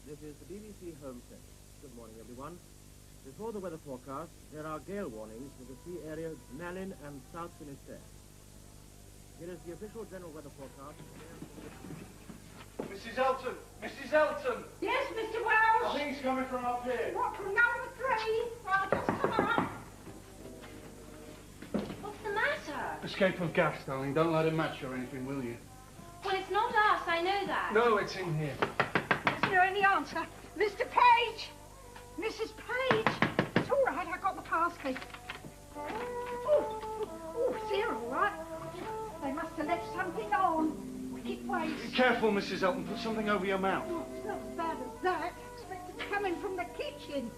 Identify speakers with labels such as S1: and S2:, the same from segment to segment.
S1: This is the BBC Home Service. Good morning, everyone. Before the weather forecast, there are gale warnings for the sea areas Malin and South Finisterre. Here is the official general weather forecast.
S2: Mrs. Elton! Mrs. Elton!
S3: Yes, Mr. Welsh?
S2: I think he's coming from up here.
S3: What, from number 3? Well, just come on.
S4: What's the matter?
S2: Escape of gas, darling. Don't let it match or anything, will you?
S4: Well, it's not us, I know that.
S2: No, it's in here.
S3: Isn't there any answer? Mr. Page! Mrs. Page! It's all right, I got the pass key. Oh, it's here, all right. They must have left something on. Wicked waste.
S2: Be careful, Mrs. Elton. Put something over your mouth.
S3: Oh, it's not as bad as that. Expect it coming from the kitchen.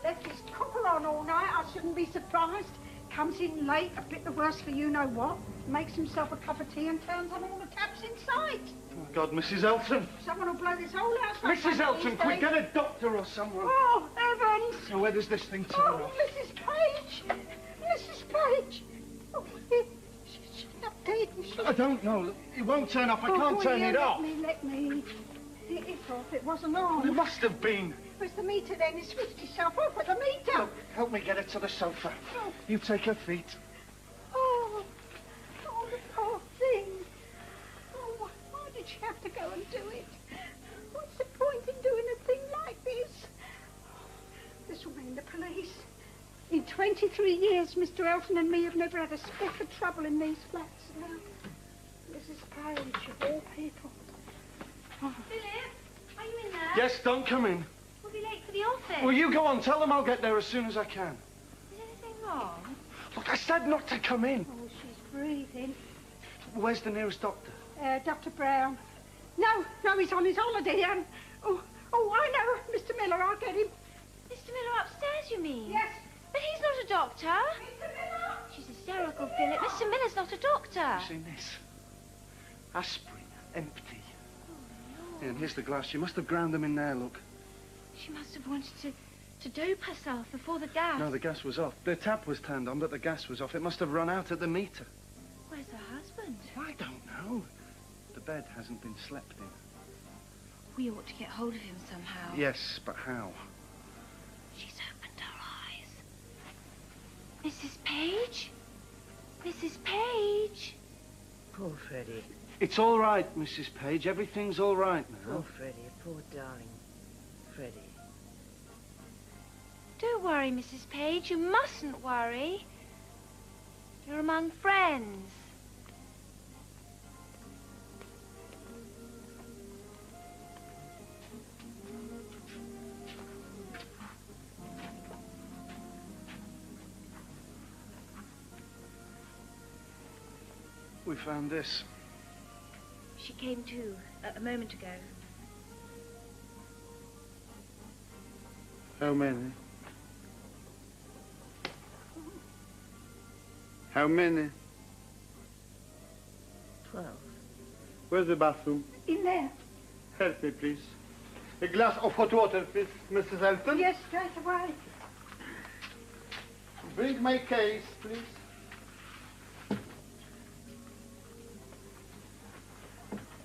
S3: Left his copper on all night, I shouldn't be surprised. Comes in late, a bit the worse for you-know-what. Makes himself a cup of tea and turns on all the taps in sight.
S2: Oh, God, Mrs. Elton.
S3: Someone will blow this whole house up.
S2: Mrs. Elton, quick, get a doctor or someone.
S3: Oh, heavens!
S2: Now, where does this thing turn
S3: Oh,
S2: off?
S3: Mrs. Page! Mrs. Page! Oh, she's not dead, is she?
S2: I don't know. Look, it won't turn off. I can't turn it off.
S3: Let me. It's off. It wasn't on.
S2: It must have been.
S3: It was the meter then. He switched himself off at the meter.
S2: Look, help me get it to the sofa.
S3: Oh.
S2: You take her feet.
S3: Oh, the poor thing. Oh, why did she have to go and do it? What's the point in doing a thing like this? This will mean the police. In 23 years, Mr. Elton and me have never had a speck of trouble in these flats. Now, Mrs. Page, of all people. Oh.
S4: Philip, are you in there?
S2: Yes, don't come in.
S4: We'll be late for the office.
S2: Well, you go on. Tell them I'll get there as soon as I can.
S4: Is anything wrong?
S2: Look, I said not to come in.
S3: Oh, she's breathing.
S2: Where's the nearest doctor?
S3: Dr. Brown. No, he's on his holiday, Oh, I know, Mr. Miller, I'll get him.
S4: Mr. Miller upstairs, you mean?
S3: Yes.
S4: But he's not a doctor.
S3: Mr. Miller!
S4: She's hysterical, Philip. Mr. Miller's not a doctor.
S2: You seen this? Aspirin, empty.
S4: Oh, Lord.
S2: Yeah, and here's the glass. She must have ground them in there, look.
S4: She must have wanted to dope herself before the gas.
S2: No, the gas was off. The tap was turned on, but the gas was off. It must have run out at the meter.
S4: Where's her husband?
S2: I don't know. The bed hasn't been slept in.
S4: We ought to get hold of him somehow.
S2: Yes, but how?
S4: She's opened her eyes. Mrs. Page? Mrs. Page?
S5: Poor Freddie.
S2: It's all right, Mrs. Page. Everything's all right now.
S5: Poor Freddie, poor darling Freddie.
S4: Don't worry, Mrs. Page. You mustn't worry. You're among friends.
S2: We found this.
S4: She came to a moment ago.
S2: How many? How many?
S5: 12.
S6: Where's the bathroom?
S3: In there.
S6: Help me, please. A glass of hot water, please, Mrs. Elton.
S3: Yes, straight away.
S6: Bring my case, please.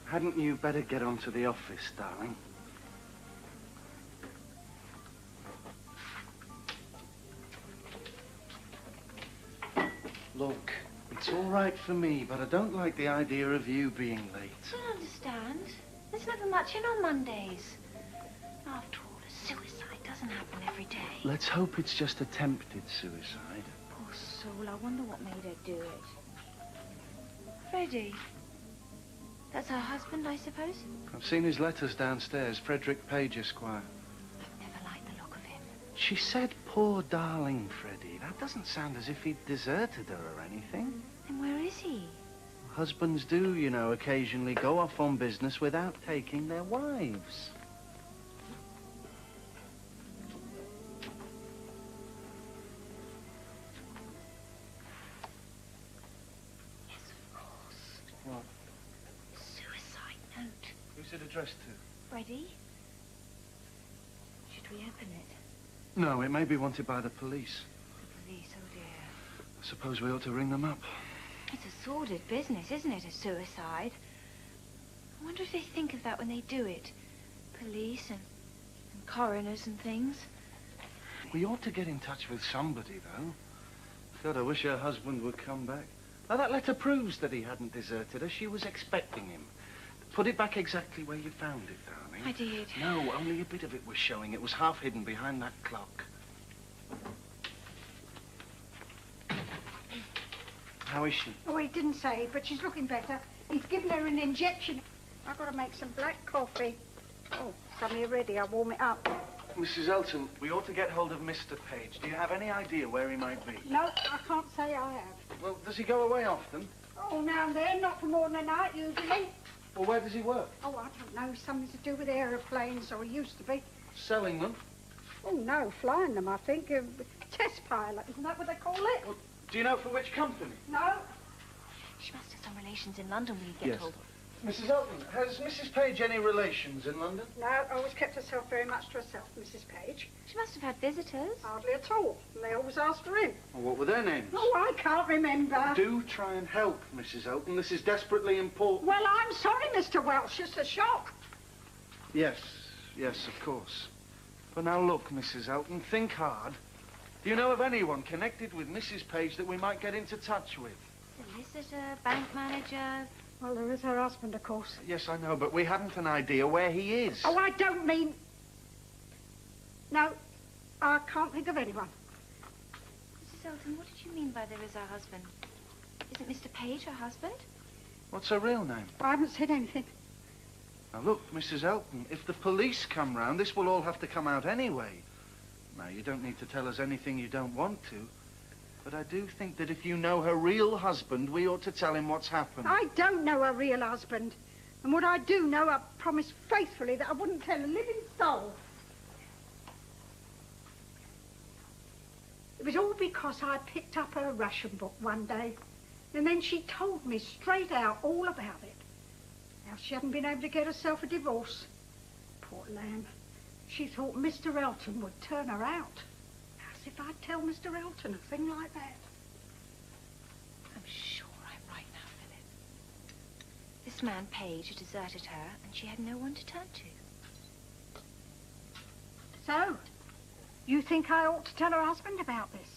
S2: Hadn't you better get on to the office, darling? Look, it's all right for me, but I don't like the idea of you being late.
S4: I don't understand. There's never much in on Mondays. After all, a suicide doesn't happen every day.
S2: Let's hope it's just attempted suicide.
S4: Poor soul, I wonder what made her do it. Freddie. That's her husband, I suppose?
S2: I've seen his letters downstairs. Frederick Page, Esquire.
S4: I've never liked the look of him.
S2: She said, poor darling Freddie. That doesn't sound as if he'd deserted her or anything.
S4: Then where is he?
S2: Husbands do, you know, occasionally go off on business without taking their wives.
S4: Yes, of course.
S2: What?
S4: Suicide note.
S2: Who's it addressed to?
S4: Freddie? Should we open it?
S2: No, it may be wanted by the police.
S4: The police, oh dear.
S2: I suppose we ought to ring them up.
S4: It's a sordid business, isn't it, a suicide? I wonder if they think of that when they do it. Police and And coroners and things.
S2: We ought to get in touch with somebody, though. God, I wish her husband would come back. Now, that letter proves that he hadn't deserted her. She was expecting him. Put it back exactly where you found it, darling.
S4: I did.
S2: No, only a bit of it was showing. It was half hidden behind that clock. How is she?
S3: Oh, he didn't say, but she's looking better. He's given her an injection. I've got to make some black coffee. Oh, come here ready. I'll warm it up.
S2: Mrs. Elton, we ought to get hold of Mr. Page. Do you have any idea where he might be?
S3: No, I can't say I have.
S2: Well, does he go away often?
S3: Oh, now and then, not for more than a night, usually.
S2: Well, where does he work?
S3: Oh, I don't know. Something to do with aeroplanes, or he used to be.
S2: Selling them?
S3: Oh, no, flying them, I think. Test pilot, isn't that what they call it?
S2: Well, do you know for which company?
S3: No.
S4: She must have some relations in London we get
S2: Yes.
S4: hold of.
S2: Mrs. Elton, has Mrs. Page any relations in London?
S3: No, always kept herself very much to herself, Mrs. Page.
S4: She must have had visitors.
S3: Hardly at all. And they always asked for him.
S2: Well, what were their names?
S3: Oh, I can't remember.
S2: Do try and help, Mrs. Elton. This is desperately important.
S3: Well, I'm sorry, Mr. Welsh. It's a shock.
S2: Yes, yes, of course. But now look, Mrs. Elton, think hard. Do you know of anyone connected with Mrs. Page that we might get into touch with?
S4: Solicitor, bank manager.
S3: Well, there is her husband, of course.
S2: Yes, I know, but we hadn't an idea where he is.
S3: Oh, I don't mean... No, I can't think of anyone.
S4: Mrs. Elton, what did you mean by there is her husband? Isn't Mr. Page her husband?
S2: What's her real name?
S3: I haven't said anything.
S2: Now, look, Mrs. Elton, if the police come round, this will all have to come out anyway. Now, you don't need to tell us anything you don't want to. But I do think that if you know her real husband, we ought to tell him what's happened.
S3: I don't know her real husband. And what I do know, I promised faithfully that I wouldn't tell a living soul. It was all because I picked up her Russian book one day. And then she told me straight out all about it. How she hadn't been able to get herself a divorce. Poor lamb. She thought Mr. Elton would turn her out. As if I'd tell Mr. Elton a thing like that.
S4: I'm sure I'm right now, Philip. This man, Page, had deserted her, and she had no one to turn to.
S3: So, you think I ought to tell her husband about this?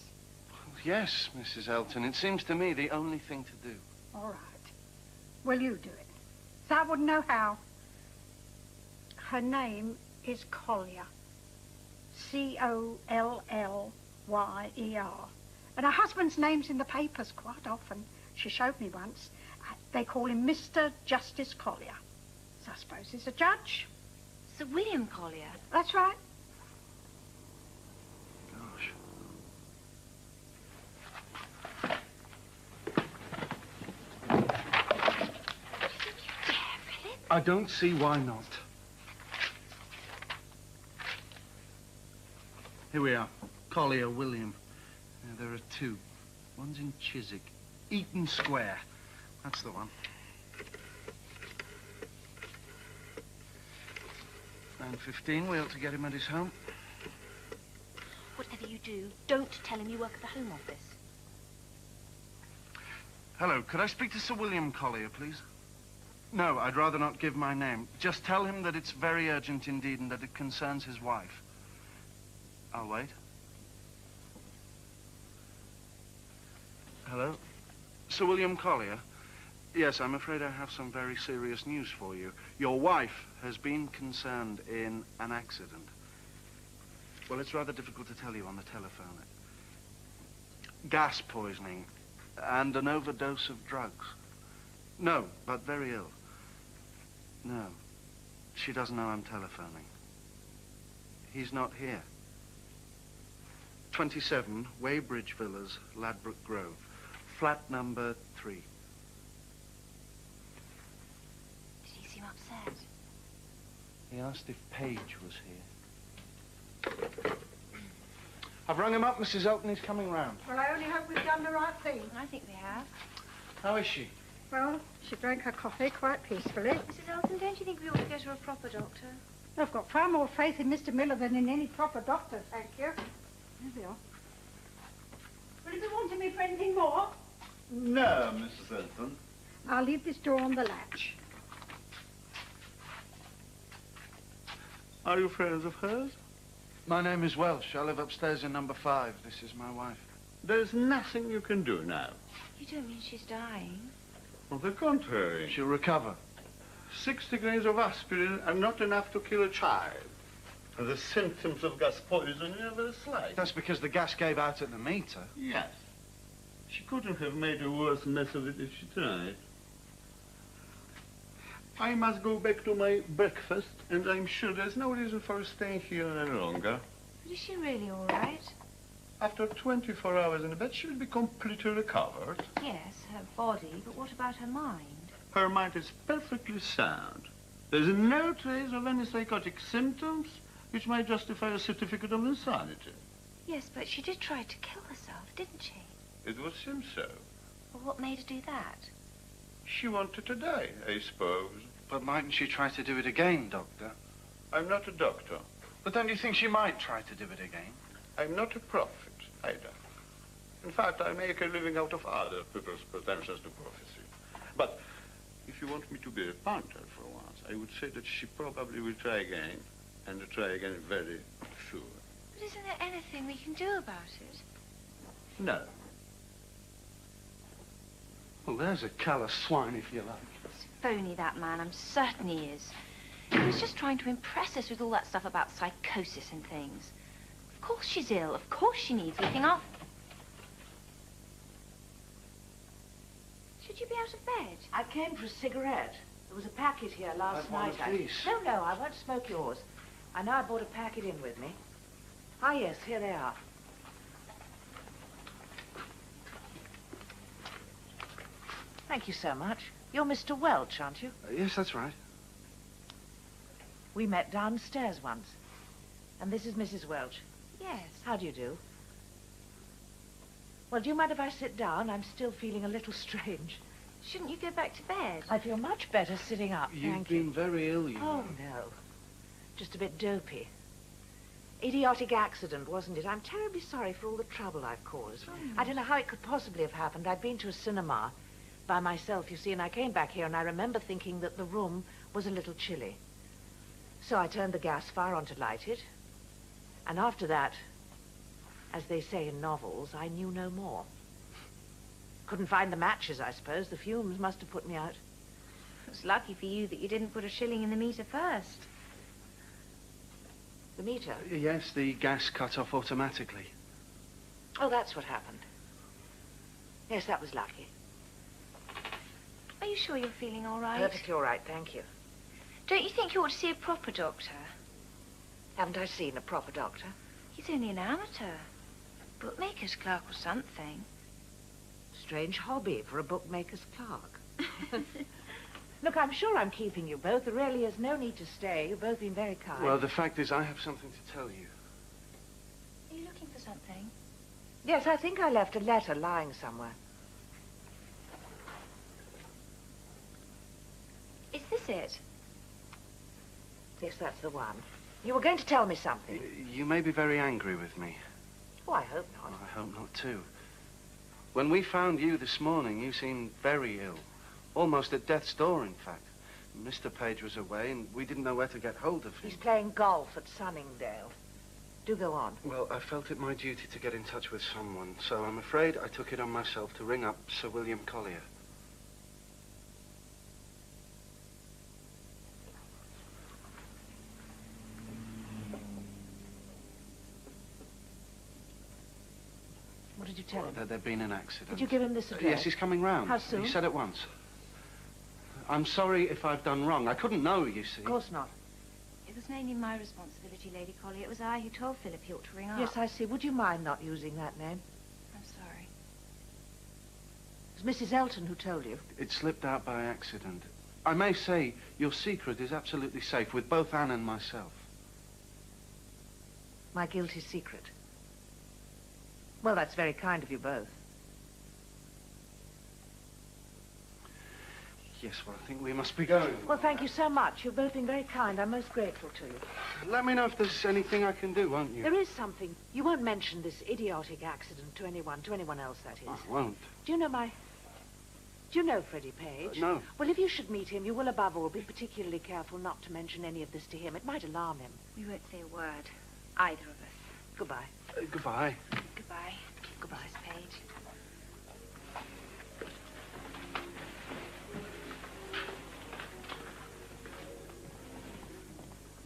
S2: Yes, Mrs. Elton. It seems to me the only thing to do.
S3: All right. Well, you do it. So I wouldn't know how. Her name is Collyer. Collyer. And her husband's name's in the papers quite often. She showed me once. They call him Mr. Justice Collyer. So I suppose he's a judge.
S4: Sir William Collyer.
S3: That's right.
S2: Gosh. I don't see why not. Here we are. Collyer, William. There are two. One's in Chiswick. Eaton Square. That's the one. 9:15. We ought to get him at his home.
S4: Whatever you do, don't tell him you work at the Home Office.
S2: Hello, could I speak to Sir William Collyer, please? No, I'd rather not give my name. Just tell him that it's very urgent indeed and that it concerns his wife. I'll wait. Hello? Sir William Collyer? Yes, I'm afraid I have some very serious news for you. Your wife has been concerned in an accident. Well, it's rather difficult to tell you on the telephone. Gas poisoning and an overdose of drugs. No, but very ill. No, she doesn't know I'm telephoning. He's not here. 27 Weybridge Villas, Ladbroke Grove. Flat number 3.
S4: Did he seem upset?
S2: He asked if Page was here. I've rung him up, Mrs. Elton. He's coming round.
S3: Well, I only hope we've done the right thing.
S4: I think we have.
S2: How is she?
S3: Well, she drank her coffee quite peacefully.
S4: Mrs. Elton, don't you think we ought to get her a proper doctor?
S3: I've got far more faith in Mr. Miller than in any proper doctor, thank you. There we are. Will you be wanting me for anything more?
S6: No, Mrs. Elton.
S3: I'll leave this door on the latch.
S6: Are you friends of hers?
S2: My name is Welsh. I live upstairs in number 5. This is my wife.
S6: There's nothing you can do now.
S4: You don't mean she's dying?
S6: On the contrary.
S2: She'll recover.
S6: 60 grains of aspirin are not enough to kill a child. And the symptoms of gas poisoning are very slight.
S2: That's because the gas gave out at the meter.
S6: Yes. She couldn't have made a worse mess of it if she tried. I must go back to my breakfast, and I'm sure there's no reason for staying here any longer.
S4: But is she really all right?
S6: After 24 hours in bed, she will be completely recovered.
S4: Yes, her body, but what about her mind?
S6: Her mind is perfectly sound. There's no trace of any psychotic symptoms which might justify a certificate of insanity.
S4: Yes, but she did try to kill herself, didn't she?
S6: It would seem so.
S4: Well, what made her do that?
S6: She wanted to die, I suppose.
S2: But mightn't she try to do it again, Doctor?
S6: I'm not a doctor.
S2: But don't you think she might try to do it again?
S6: I'm not a prophet, either. In fact, I make a living out of other people's pretensions to prophecy. But if you want me to be a punter for once, I would say that she probably will try again, and try again very soon.
S4: But isn't there anything we can do about it?
S6: No.
S2: Well, there's a callous swine, if you like.
S4: It's phony, that man. I'm certain he is. He was just trying to impress us with all that stuff about psychosis and things. Of course she's ill. Of course she needs looking after. Should you be out of bed?
S5: I came for a cigarette. There was a packet here last night.
S2: Please.
S5: No, I won't smoke yours. I know I brought a packet in with me. Ah, yes, here they are. Thank you so much. You're Mr. Welch, aren't you?
S2: Yes, that's right.
S5: We met downstairs once. And this is Mrs. Welch.
S4: Yes.
S5: How do you do? Well, do you mind if I sit down? I'm still feeling a little strange.
S4: Shouldn't you go back to bed?
S5: I feel much better sitting up,
S2: You've
S5: thank you.
S2: been very ill, you
S5: Oh,
S2: know.
S5: no. Just a bit dopey. Idiotic accident, wasn't it? I'm terribly sorry for all the trouble I've caused. I don't know how it could possibly have happened. I'd been to a cinema by myself, you see, and I came back here and I remember thinking that the room was a little chilly. So I turned the gas fire on to light it. And after that, as they say in novels, I knew no more. Couldn't find the matches, I suppose. The fumes must have put me out.
S4: It's lucky for you that you didn't put a shilling in the meter first.
S5: The meter?
S2: Yes, the gas cut off automatically.
S5: Oh, that's what happened. Yes, that was lucky.
S4: Are you sure you're feeling all right?
S5: Perfectly all right, thank you.
S4: Don't you think you ought to see a proper doctor?
S5: Haven't I seen a proper doctor?
S4: He's only an amateur. Bookmaker's clerk or something.
S5: Strange hobby for a bookmaker's clerk. Look, I'm sure I'm keeping you both. There really is no need to stay. You've both been very kind.
S2: Well, the fact is, I have something to tell you.
S4: Are you looking for something?
S5: Yes, I think I left a letter lying somewhere.
S4: Is this it?
S5: Yes, that's the one. You were going to tell me something.
S2: You may be very angry with me.
S5: Oh, I hope not.
S2: Well, I hope not, too. When we found you this morning, you seemed very ill. Almost at death's door, in fact. Mr. Page was away, and we didn't know where to get hold of him.
S5: He's playing golf at Sunningdale. Do go on.
S2: Well, I felt it my duty to get in touch with someone, so I'm afraid I took it on myself to ring up Sir William Collyer.
S5: What did you tell him?
S2: That there'd been an accident.
S5: Did you give him this address?
S2: Yes, he's coming round.
S5: How soon?
S2: He said at once. I'm sorry if I've done wrong. I couldn't know, you see.
S5: Of course not.
S4: It was mainly my responsibility, Lady Collyer. It was I who told Philip he ought to ring up.
S5: Yes, I see. Would you mind not using that name?
S4: I'm sorry.
S5: It was Mrs. Elton who told you.
S2: It slipped out by accident. I may say your secret is absolutely safe with both Anne and myself.
S5: My guilty secret. Well, that's very kind of you both.
S2: Yes, well, I think we must be going.
S5: Well, thank you so much. You've both been very kind. I'm most grateful to you.
S2: Let me know if there's anything I can do, won't you?
S5: There is something. You won't mention this idiotic accident to anyone else, that is.
S2: I won't.
S5: Do you know my Do you know Freddie Page?
S2: No.
S5: Well, if you should meet him, you will above all be particularly careful not to mention any of this to him. It might alarm him.
S4: We won't say a word. Either of us.
S5: Goodbye.
S2: Goodbye.
S4: Goodbye.
S5: Goodbye.
S4: Miss Page.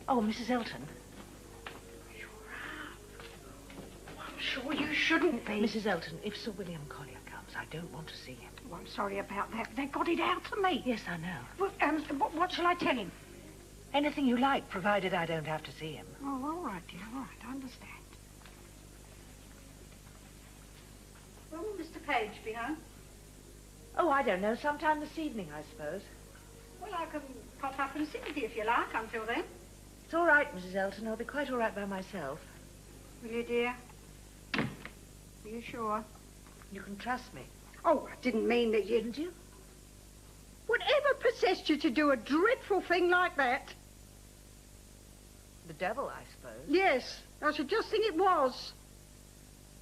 S5: Oh, Mrs. Elton.
S3: I'm sure you shouldn't be.
S5: Mrs. Elton, if Sir William Collier comes, I don't want to see him.
S3: Oh, I'm sorry about that. They got it out of me.
S5: Yes, I know.
S3: Well, what shall I tell him?
S5: Anything you like, provided I don't have to see him.
S3: Oh, all right, dear. All right, I understand. When will Mr. Page be home?
S5: Oh, I don't know. Sometime this evening, I suppose.
S3: Well, I can pop up and sit with you if you like until then.
S5: It's all right, Mrs. Elton. I'll be quite all right by myself.
S3: Will you, dear? Are you sure?
S5: You can trust me.
S3: Oh, I didn't mean that you...
S5: Didn't you?
S3: Whatever possessed you to do a dreadful thing like that?
S5: The devil, I suppose.
S3: Yes, I should just think it was.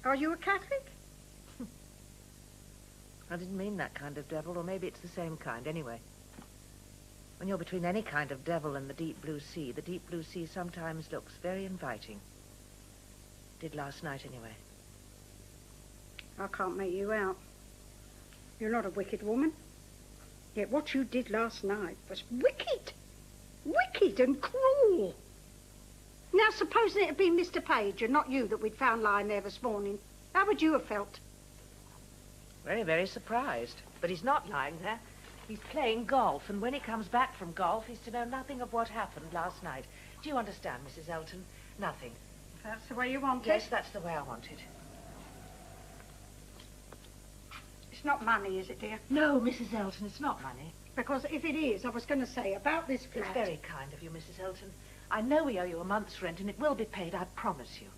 S3: Are you a Catholic?
S5: I didn't mean that kind of devil, or maybe it's the same kind, anyway. When you're between any kind of devil and the deep blue sea sometimes looks very inviting. Did last night, anyway.
S3: I can't make you out. You're not a wicked woman. Yet what you did last night was wicked. Wicked and cruel. Now, supposing it had been Mr. Page and not you that we'd found lying there this morning, how would you have felt?
S5: Very, very surprised. But he's not lying there. He's playing golf, and when he comes back from golf, he's to know nothing of what happened last night. Do you understand, Mrs. Elton? Nothing.
S3: If that's the way you want it.
S5: Yes, that's the way I want it.
S3: It's not money, is it, dear?
S5: No, Mrs. Elton, it's not money.
S3: Because if it is, I was going to say about this flat...
S5: It's very kind of you, Mrs. Elton. I know we owe you a month's rent, and it will be paid, I promise you.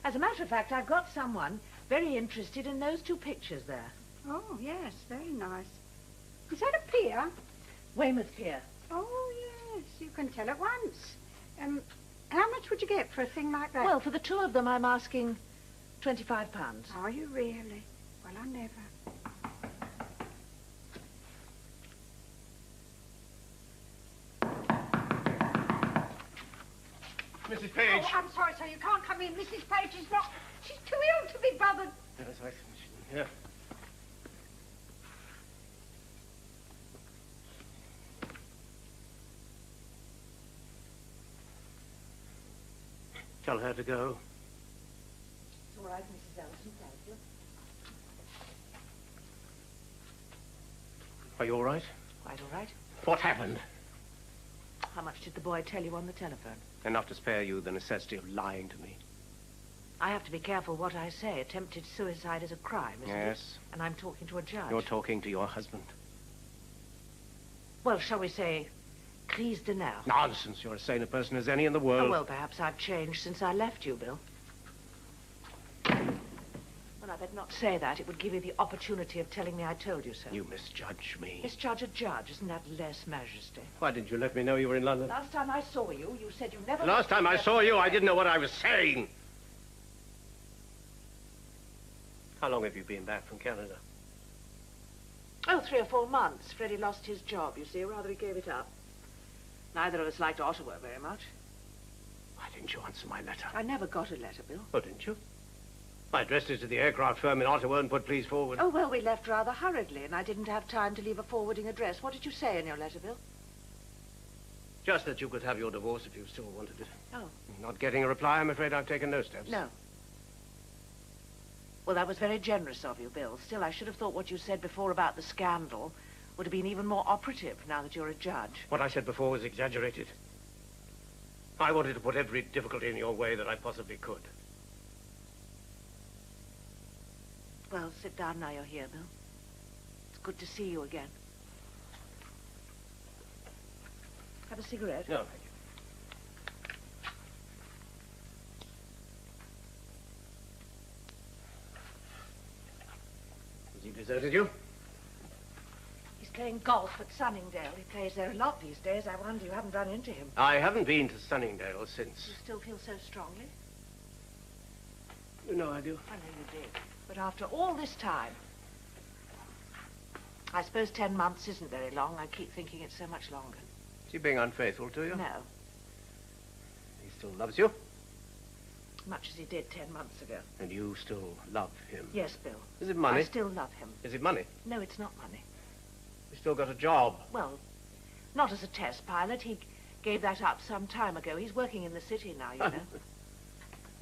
S5: As a matter of fact, I've got someone very interested in those two pictures there.
S3: Oh, yes, very nice. Is that a pier?
S5: Weymouth Pier.
S3: Oh, yes, you can tell at once. How much would you get for a thing like that?
S5: Well, for the two of them, I'm asking £25.
S3: Are you really? Well, I never.
S2: Mrs. Page.
S3: Oh, I'm sorry, sir. You can't come in. Mrs. Page is not... She's too ill to be bothered.
S2: Yes, I see. Yeah. Tell her to go.
S5: It's all right, Mrs. Elton, thank you.
S7: Are you all right?
S5: Quite all right.
S7: What happened?
S5: How much did the boy tell you on the telephone?
S7: Enough to spare you the necessity of lying to me.
S5: I have to be careful what I say. Attempted suicide is a crime, isn't it?
S7: Yes.
S5: And I'm talking to a judge.
S7: You're talking to your husband.
S5: Well, shall we say, crise de nerfs?
S7: Nonsense. You're as sane a person as any in the world.
S5: Oh, well, perhaps I've changed since I left you, Bill. Well, I better not say that. It would give you the opportunity of telling me I told you so.
S7: You misjudge me.
S5: Misjudge a judge. Isn't that less majesty?
S7: Why didn't you let me know you were in London?
S5: Last time I saw you, you said you never...
S7: Last time I saw you, I didn't know what I was saying. How long have you been back from Canada?
S5: Oh, 3 or 4 months. Freddie lost his job, you see. Rather, he gave it up. Neither of us liked Ottawa very much.
S7: Why didn't you answer my letter?
S5: I never got a letter, Bill.
S7: Oh, didn't you? I addressed it to the aircraft firm in Ottawa and put please forward.
S5: Oh, well, we left rather hurriedly, and I didn't have time to leave a forwarding address. What did you say in your letter, Bill?
S7: Just that you could have your divorce if you still wanted it.
S5: Oh.
S7: Not getting a reply, I'm afraid I've taken no steps.
S5: No. Well, that was very generous of you, Bill. Still, I should have thought what you said before about the scandal would have been even more operative now that you're a judge.
S7: What I said before was exaggerated. I wanted to put every difficulty in your way that I possibly could.
S5: Well, sit down now you're here, Bill. It's good to see you again. Have a cigarette?
S7: No, thank you. Has he deserted you?
S5: He's playing golf at Sunningdale. He plays there a lot these days. I wonder you haven't run into him.
S7: I haven't been to Sunningdale since.
S5: You still feel so strongly?
S7: You know I do.
S5: I know you did. But after all this time... I suppose 10 months isn't very long. I keep thinking it's so much longer.
S7: Is he being unfaithful to you?
S5: No.
S7: He still loves you?
S5: Much as he did 10 months ago.
S7: And you still love him?
S5: Yes, Bill.
S7: Is it money?
S5: I still love him.
S7: Is it money?
S5: No, it's not money.
S7: You still got a job?
S5: Well, not as a test pilot. He gave that up some time ago. He's working in the city now, you know.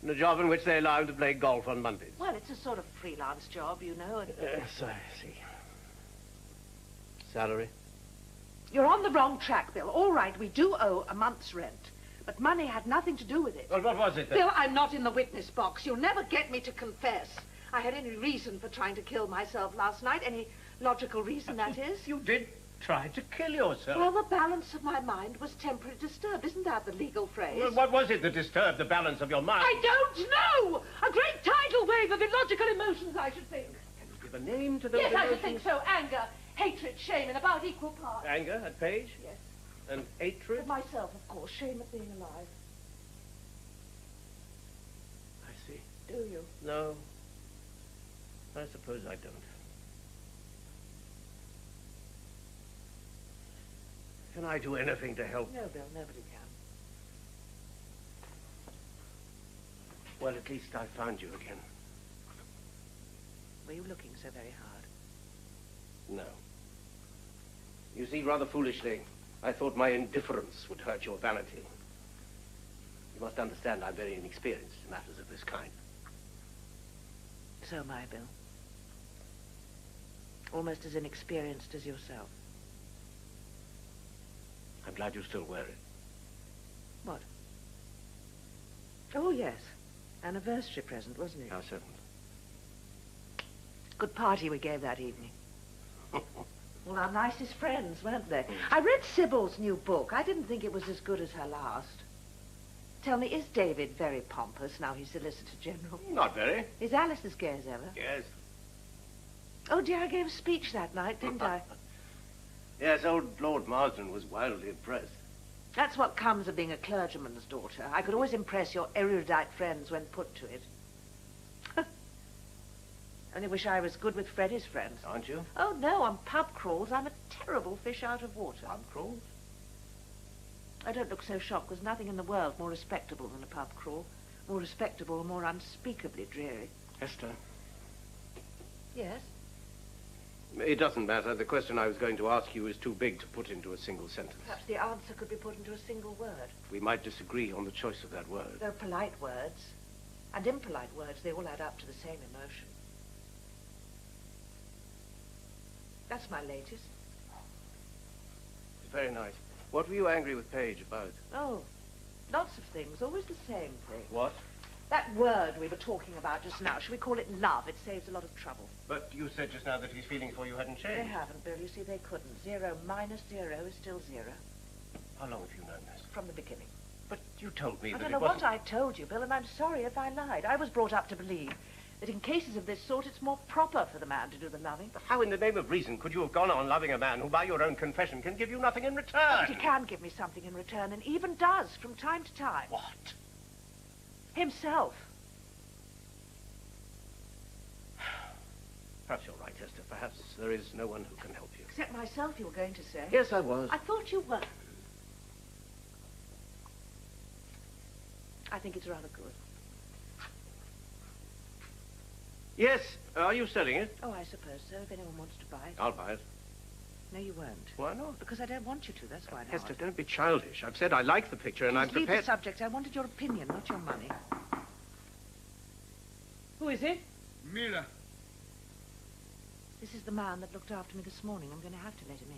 S7: And a job in which they allow him to play golf on Mondays?
S5: Well, it's a sort of freelance job, you know.
S7: Yes, I see. Salary?
S5: You're on the wrong track, Bill. All right, we do owe a month's rent. But money had nothing to do with it.
S7: Well, what was it then?
S5: Bill, I'm not in the witness box. You'll never get me to confess. I had any reason for trying to kill myself last night. Any logical reason, that is.
S7: You did try to kill yourself.
S5: Well, the balance of my mind was temporarily disturbed. Isn't that the legal phrase?
S7: Well, what was it that disturbed the balance of your mind?
S5: I don't know! A great tidal wave of illogical emotions, I should think.
S7: Can you give a name to those
S5: Yes, I should
S7: emotions?
S5: think so. Anger, hatred, shame, in about equal parts.
S7: Anger at Page?
S5: Yes.
S7: And hatred?
S5: At myself, of course. Shame at being alive.
S7: I see.
S5: Do you?
S7: No. I suppose I don't. Can I do anything to help?
S5: No, Bill, nobody can.
S7: Well, at least I found you again.
S5: Were you looking so very hard?
S7: No. You see, rather foolishly, I thought my indifference would hurt your vanity. You must understand I'm very inexperienced in matters of this kind.
S5: So am I, Bill. Almost as inexperienced as yourself.
S7: I'm glad you still wear it.
S5: What? Oh, yes. Anniversary present, wasn't it?
S7: How certain?
S5: Good party we gave that evening. Well, our nicest friends, weren't they? I read Sybil's new book. I didn't think it was as good as her last. Tell me, is David very pompous now he's Solicitor General?
S7: Not very.
S5: Is Alice as gay as ever?
S7: Yes.
S5: Oh, dear, I gave a speech that night, didn't I?
S7: Yes, old Lord Marsden was wildly impressed.
S5: That's what comes of being a clergyman's daughter. I could always impress your erudite friends when put to it. Only wish I was good with Freddie's friends.
S7: Aren't you?
S5: Oh, no, on pub crawls, I'm a terrible fish out of water.
S7: Pub crawls?
S5: I don't look so shocked. There's nothing in the world more respectable than a pub crawl. More respectable and more unspeakably dreary.
S7: Hester.
S5: Yes?
S7: It doesn't matter. The question I was going to ask you is too big to put into a single sentence.
S5: Perhaps the answer could be put into a single word.
S7: We might disagree on the choice of that word.
S5: They're polite words. And impolite words, they all add up to the same emotion. That's my latest.
S7: Very nice. What were you angry with Page about?
S5: Oh, lots of things. Always the same thing.
S7: What?
S5: That word we were talking about just now, should we call it love? It saves a lot of trouble.
S7: But you said just now that his feeling for you hadn't changed.
S5: They haven't, Bill. You see, they couldn't. 0 minus 0 is still 0.
S7: How long have you known this?
S5: From the beginning.
S7: But you told me
S5: I
S7: that
S5: don't
S7: it
S5: know
S7: wasn't...
S5: what I told you, Bill, and I'm sorry if I lied. I was brought up to believe that in cases of this sort, it's more proper for the man to do the loving.
S7: But how in the name of reason could you have gone on loving a man who, by your own confession, can give you nothing in return?
S5: But he can give me something in return, and even does from time to time.
S7: What?
S5: Himself.
S7: Perhaps you're right, Hester. Perhaps there is no one who can help you.
S5: Except myself, you were going to say.
S7: Yes, I was.
S5: I thought you were. I think it's rather good.
S7: Yes. Are you selling it?
S5: Oh, I suppose so, if anyone wants to buy it.
S7: I'll buy it.
S5: No, you won't.
S7: Why not?
S5: Because I don't want you to, that's why not.
S7: Hester, don't be childish. I've said I like the picture and I'm
S5: Please leave
S7: prepared...
S5: the subject. I wanted your opinion, not your money. Who is it?
S8: Miller.
S5: This is the man that looked after me this morning. I'm going to have to let him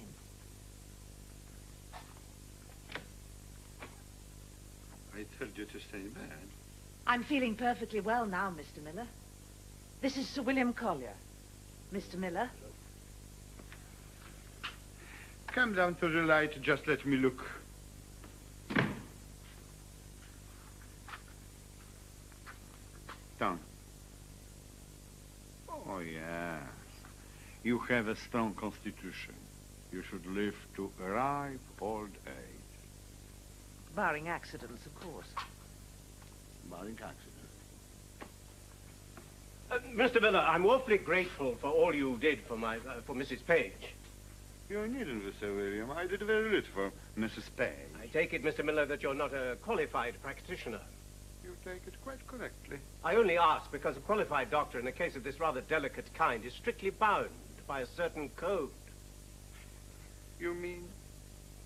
S5: in.
S6: I told you to stay in bed.
S5: I'm feeling perfectly well now, Mr. Miller. This is Sir William Collyer. Mr. Miller?
S6: Come down to the light, just let me look. Down. Oh, yes. You have a strong constitution. You should live to a ripe old age.
S5: Barring accidents, of course.
S6: Barring accident.
S7: Mr. Miller, I'm awfully grateful for all you did for Mrs. Page.
S6: You needn't, Sir William. I did very little for Mrs. Page.
S7: I take it, Mr. Miller, that you're not a qualified practitioner.
S6: You take it quite correctly.
S7: I only ask because a qualified doctor in a case of this rather delicate kind is strictly bound by a certain code.
S6: You mean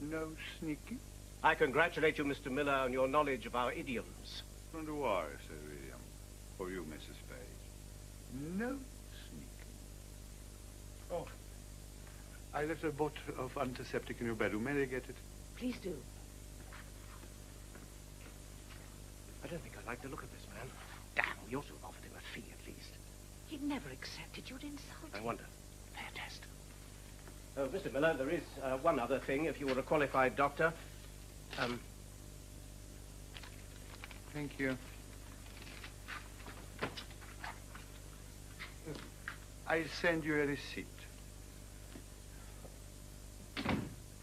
S6: no sneaking?
S7: I congratulate you, Mr. Miller, on your knowledge of our idioms.
S6: Don't worry, Sir William. For you, Mrs. Page. No sneaking. Oh, I left a bottle of antiseptic in your bedroom. May I get it?
S5: Please do.
S7: I don't think I like the look of this man. Damn, we ought to have offered him a fee at least.
S5: He'd never accept it. You'd insult him.
S7: I wonder. Fair test. Oh, Mr. Miller, there is one other thing, if you were a qualified doctor.
S6: Thank you. I'll send you a receipt.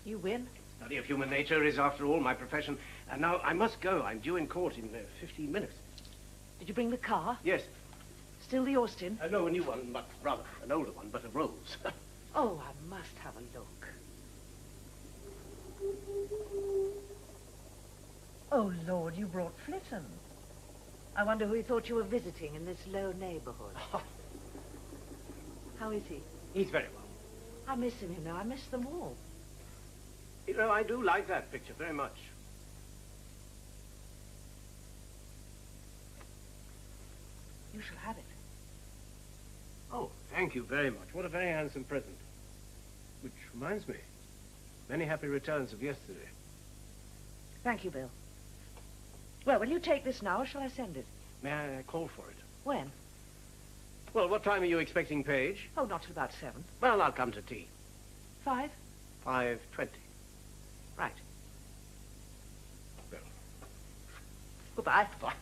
S5: You win.
S7: Study of human nature is, after all, my profession. And now I must go. I'm due in court in 15 minutes.
S5: Did you bring the car?
S7: Yes.
S5: Still the Austin?
S7: No, a new one, but rather an older one, but of Rolls.
S5: Oh, I must have a look. Oh, Lord, you brought Flitton. I wonder who he thought you were visiting in this low neighborhood. How is he?
S7: He's very well.
S5: I miss him, you know. I miss them all.
S7: You know, I do like that picture very much.
S5: You shall have it.
S7: Oh, thank you very much. What a very handsome present. Which reminds me, many happy returns of yesterday.
S5: Thank you, Bill. Well, will you take this now, or shall I send it?
S7: May I call for it?
S5: When?
S7: Well, what time are you expecting Paige?
S5: Oh, not till about 7.
S7: Well, I'll come to tea.
S5: 5?
S7: 5:20.
S5: Right.
S7: Well.
S5: Goodbye.
S7: Bye.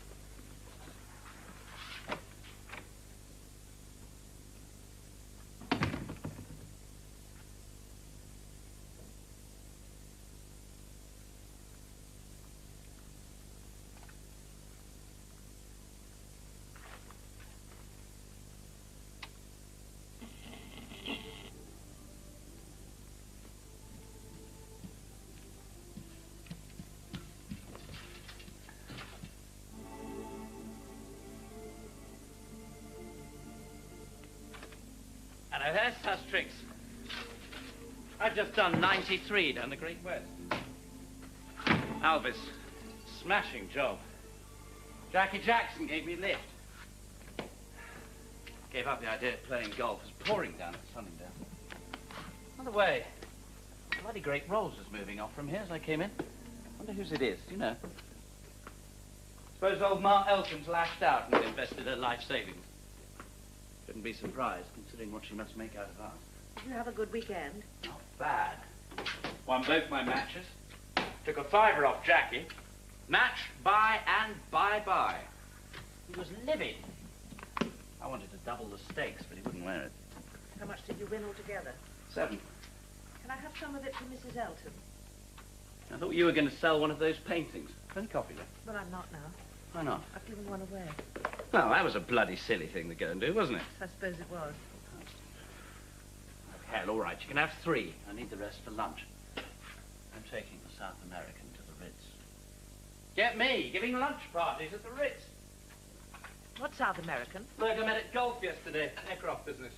S8: Hello there, such tricks. I've just done 93 down the Great West. Alvis, smashing job. Jackie Jackson gave me a lift. Gave up the idea of playing golf. It was pouring down at Sunningdale. By the way, bloody great Rolls is moving off from here as I came in. Wonder whose it is, do you know? Suppose old Ma Elkin's lashed out and invested her life savings. Shouldn't be surprised, considering what she must make out of us.
S5: Did you have a good weekend?
S8: Not bad. Won both my matches. Took a $5 off Jackie. Match, buy, and bye-bye. He was livid. I wanted to double the stakes, but he wouldn't wear it.
S5: How much did you win altogether?
S8: 7.
S5: Can I have some of it for Mrs. Elton?
S8: I thought you were going to sell one of those paintings. Any coffee left?
S5: Well, I'm not now.
S8: Why not?
S5: I've given one away.
S8: Well, that was a bloody silly thing to go and do, wasn't it?
S5: I suppose it was.
S8: Oh, hell, all right. You can have 3. I need the rest for lunch. I'm taking the South American to the Ritz. Get me giving lunch parties at the Ritz.
S5: What's South American?
S8: Look, I met at golf yesterday. Aircraft business.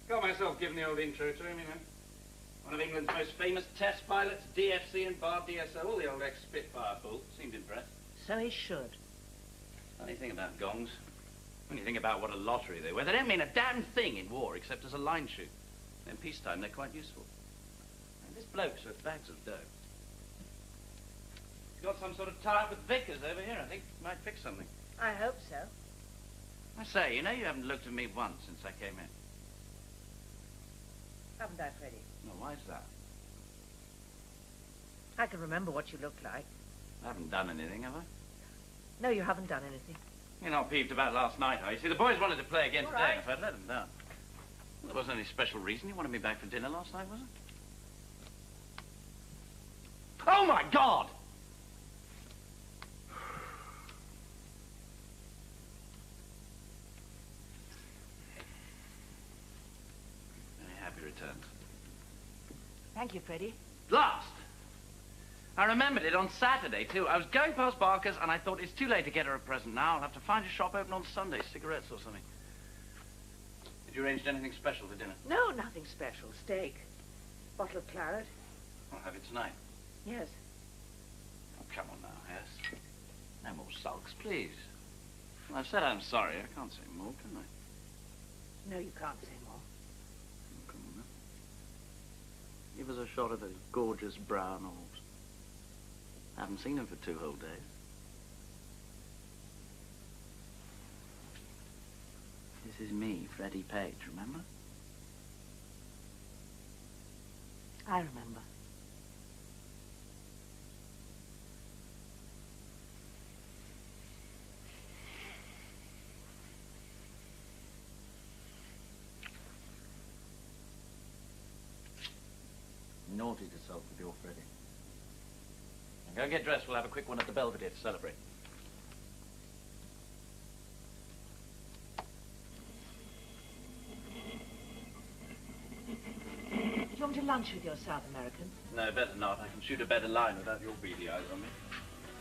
S8: Got myself giving the old intro to him, you know. One of England's most famous test pilots, DFC and bar DSO, all the old ex-Spitfire bull. Seemed impressed.
S5: So he should.
S8: Funny thing about gongs. When you think about what a lottery they were, they don't mean a damn thing in war except as a line shoot. In peacetime, they're quite useful. And this bloke's with bags of dough. He's got some sort of tie-up with Vickers over here, I think. Might fix something.
S5: I hope so.
S8: I say, you know you haven't looked at me once since I came in.
S5: Haven't I, Freddie?
S8: Well, why's that?
S5: I can remember what you looked like.
S8: I haven't done anything, have I?
S5: No, you haven't done anything.
S8: You're not peeved about last night, are you? See, the boys wanted to play again
S5: All
S8: today,
S5: right.
S8: and if I'd let them down. Well, there wasn't any special reason you wanted me back for dinner last night, was it? Oh, my God! Very happy returns.
S5: Thank you, Freddie.
S8: Last. I remembered it on Saturday, too. I was going past Barker's, and I thought it's too late to get her a present now. I'll have to find a shop open on Sunday, cigarettes or something. Did you arrange anything special for dinner?
S5: No, nothing special. Steak. Bottle of claret.
S8: I'll have it tonight.
S5: Yes.
S8: Oh, come on now, Hess. No more sulks, please. Well, I've said I'm sorry. I can't say more, can I?
S5: No, you can't say more.
S8: Oh, come on, now. Give us a shot of those gorgeous brown orbs. I haven't seen them for 2 whole days. This is me, Freddie Page, remember?
S5: I remember.
S8: Naughty to sulk with your Freddie. Now go get dressed. We'll have a quick one at the Belvedere to celebrate.
S5: Do you want to lunch with your South American?
S8: No, better not. I can shoot a better line without your beady eyes on me.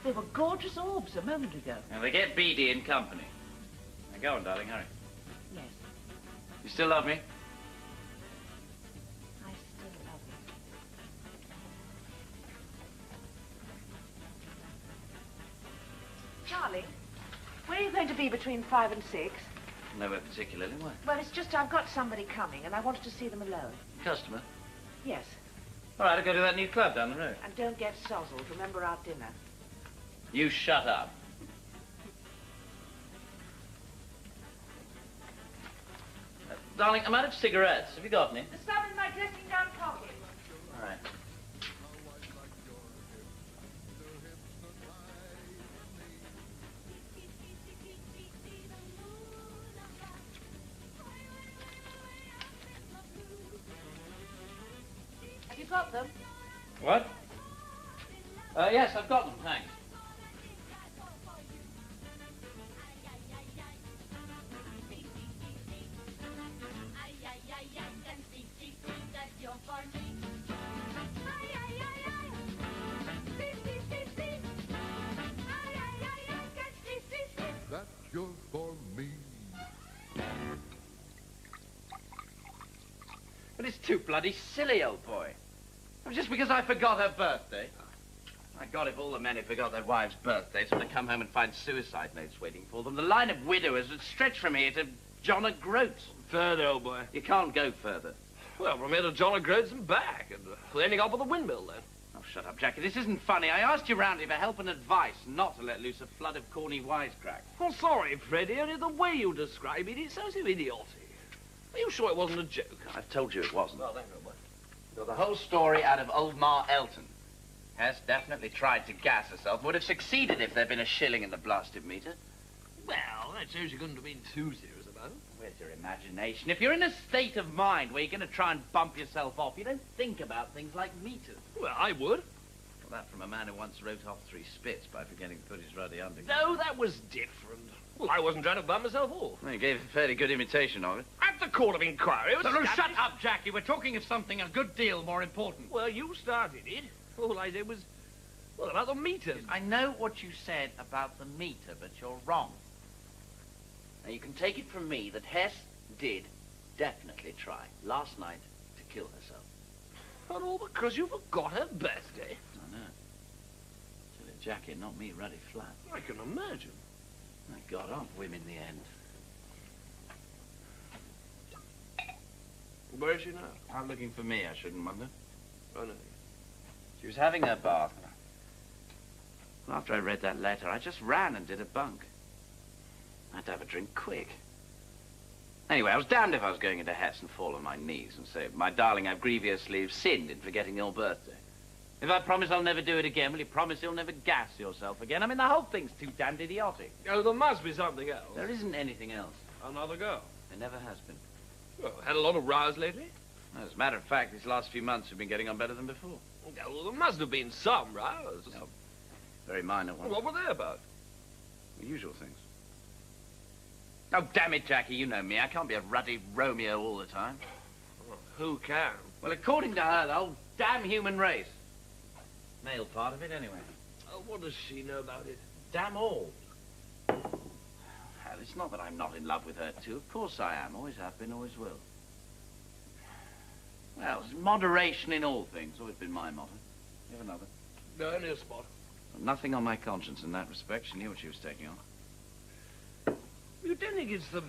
S5: They were gorgeous orbs a moment ago.
S8: Now, they get beady in company. Now, go on, darling, hurry.
S5: Yes.
S8: You still love me?
S5: I still love you. Charlie, where are you going to be between 5 and 6?
S8: Nowhere particularly. Why?
S5: Well, it's just I've got somebody coming, and I wanted to see them alone.
S8: Customer?
S5: Yes.
S8: All right, I'll go to that new club down the road.
S5: And don't get sozzled. Remember our dinner.
S8: You shut up. Darling, I'm out of cigarettes. Have you got any?
S5: There's some in my dressing gown pocket.
S8: All right.
S5: Have you got them?
S8: What? Yes, I've got them, thanks.
S9: That's yours for me.
S8: But it's too bloody silly, old boy. Just because I forgot her birthday. My God, if all the men who forgot their wives' birthdays were to come home and find suicide notes waiting for them, the line of widowers would stretch from here to John O'Groats.
S10: Further, old boy.
S8: You can't go further.
S10: Well, from here to John O'Groats and back, and ending up with the windmill, then.
S8: Oh, shut up, Jackie. This isn't funny. I asked you roundly for help and advice, not to let loose a flood of corny wisecracks.
S10: Well, sorry, Freddie, only the way you describe it, it sounds so idiotic. Are you sure it wasn't a joke?
S8: I've told you it wasn't.
S10: Well, thank you, old boy.
S8: Got the whole story out of old Ma Elton. Hess definitely tried to gas herself. Would have succeeded if there'd been a shilling in the blasted meter.
S10: Well, that shows you couldn't have been too serious about it.
S8: Where's your imagination? If you're in a state of mind where you're going to try and bump yourself off, you don't think about things like meters.
S10: Well, I would.
S8: Well, that from a man who once wrote off 3 spits by forgetting to put his ruddy under.
S10: No, that was different. Well, I wasn't trying to bump myself off.
S8: Well, you gave a fairly good imitation of it.
S10: At the court of inquiry, it was
S8: Shut up, Jackie. We're talking of something a good deal more important.
S10: Well, you started it. All I did was, well, about the meters.
S8: I know what you said about the meter, but you're wrong. Now, you can take it from me that Hess did definitely try last night to kill herself.
S10: And all because you forgot her birthday.
S8: I know. Silly Jackie knocked me ruddy flat.
S10: I can imagine.
S8: I got off him in the end.
S10: Where is she now?
S8: Out looking for me, I shouldn't wonder.
S10: Oh, no.
S8: She was having her bath. Well, after I read that letter, I just ran and did a bunk. I had to have a drink quick. Anyway, I was damned if I was going into Hess and fall on my knees and say, "My darling, I've grievously sinned in forgetting your birthday. If I promise I'll never do it again, will you promise you'll never gas yourself again?" I mean, the whole thing's too damned idiotic.
S10: Oh, there must be something else.
S8: There isn't anything else.
S10: Another girl.
S8: There never has been.
S10: Well, had a lot of rows lately?
S8: As a matter of fact, these last few months have been getting on better than before.
S10: Well, there must have been some rows.
S8: No, very minor ones.
S10: What were they about?
S8: The usual things. Oh, damn it, Jackie, you know me. I can't be a ruddy Romeo all the time.
S10: Oh, who can?
S8: Well, according to her, the whole damn human race. Male part of it, anyway.
S10: Oh, what does she know about it?
S8: Damn all. Hell, it's not that I'm not in love with her, too. Of course I am. Always have been, always will. Well, moderation in all things. Always been my motto. You have another?
S10: No, only a spot.
S8: Nothing on my conscience in that respect. She knew what she was taking on.
S10: You don't think it's the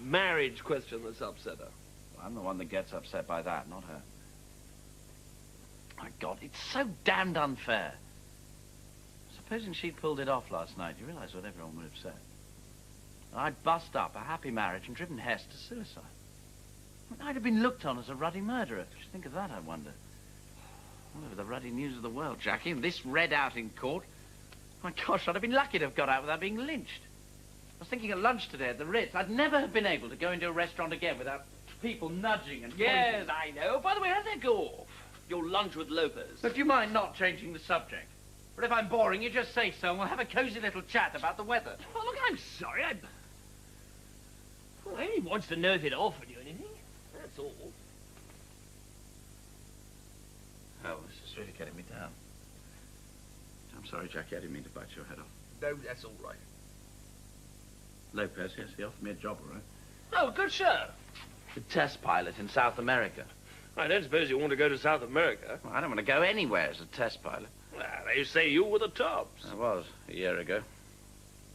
S10: marriage question that's upset her?
S8: Well, I'm the one that gets upset by that, not her. My God, it's so damned unfair. Supposing she'd pulled it off last night, you realize what everyone would have said. I'd bust up a happy marriage and driven Hester to suicide. I'd have been looked on as a ruddy murderer. What do you think of that, I wonder? All over the ruddy news of the world, Jackie, and this read out in court. My gosh, I'd have been lucky to have got out without being lynched. I was thinking at lunch today at the Ritz, I'd never have been able to go into a restaurant again without people nudging and
S10: Yes,
S8: pointing.
S10: I know. By the way, how'd that go off? Your lunch with Lopez.
S8: But do you mind not changing the subject? But if I'm boring, you just say so and we'll have a cosy little chat about the weather.
S10: Oh, look, I'm sorry. Well, I only wants to know if it offered you anything. That's all.
S8: Oh, this is really getting me down. I'm sorry, Jackie, I didn't mean to bite your head off.
S10: No, that's all right.
S8: Lopez, yes, he offered me a job, all right?
S10: Oh, good show.
S8: The test pilot in South America.
S10: I don't suppose you want to go to South America.
S8: Well, I don't want to go anywhere as a test pilot.
S10: Well, they say you were the tops.
S8: I was, a year ago.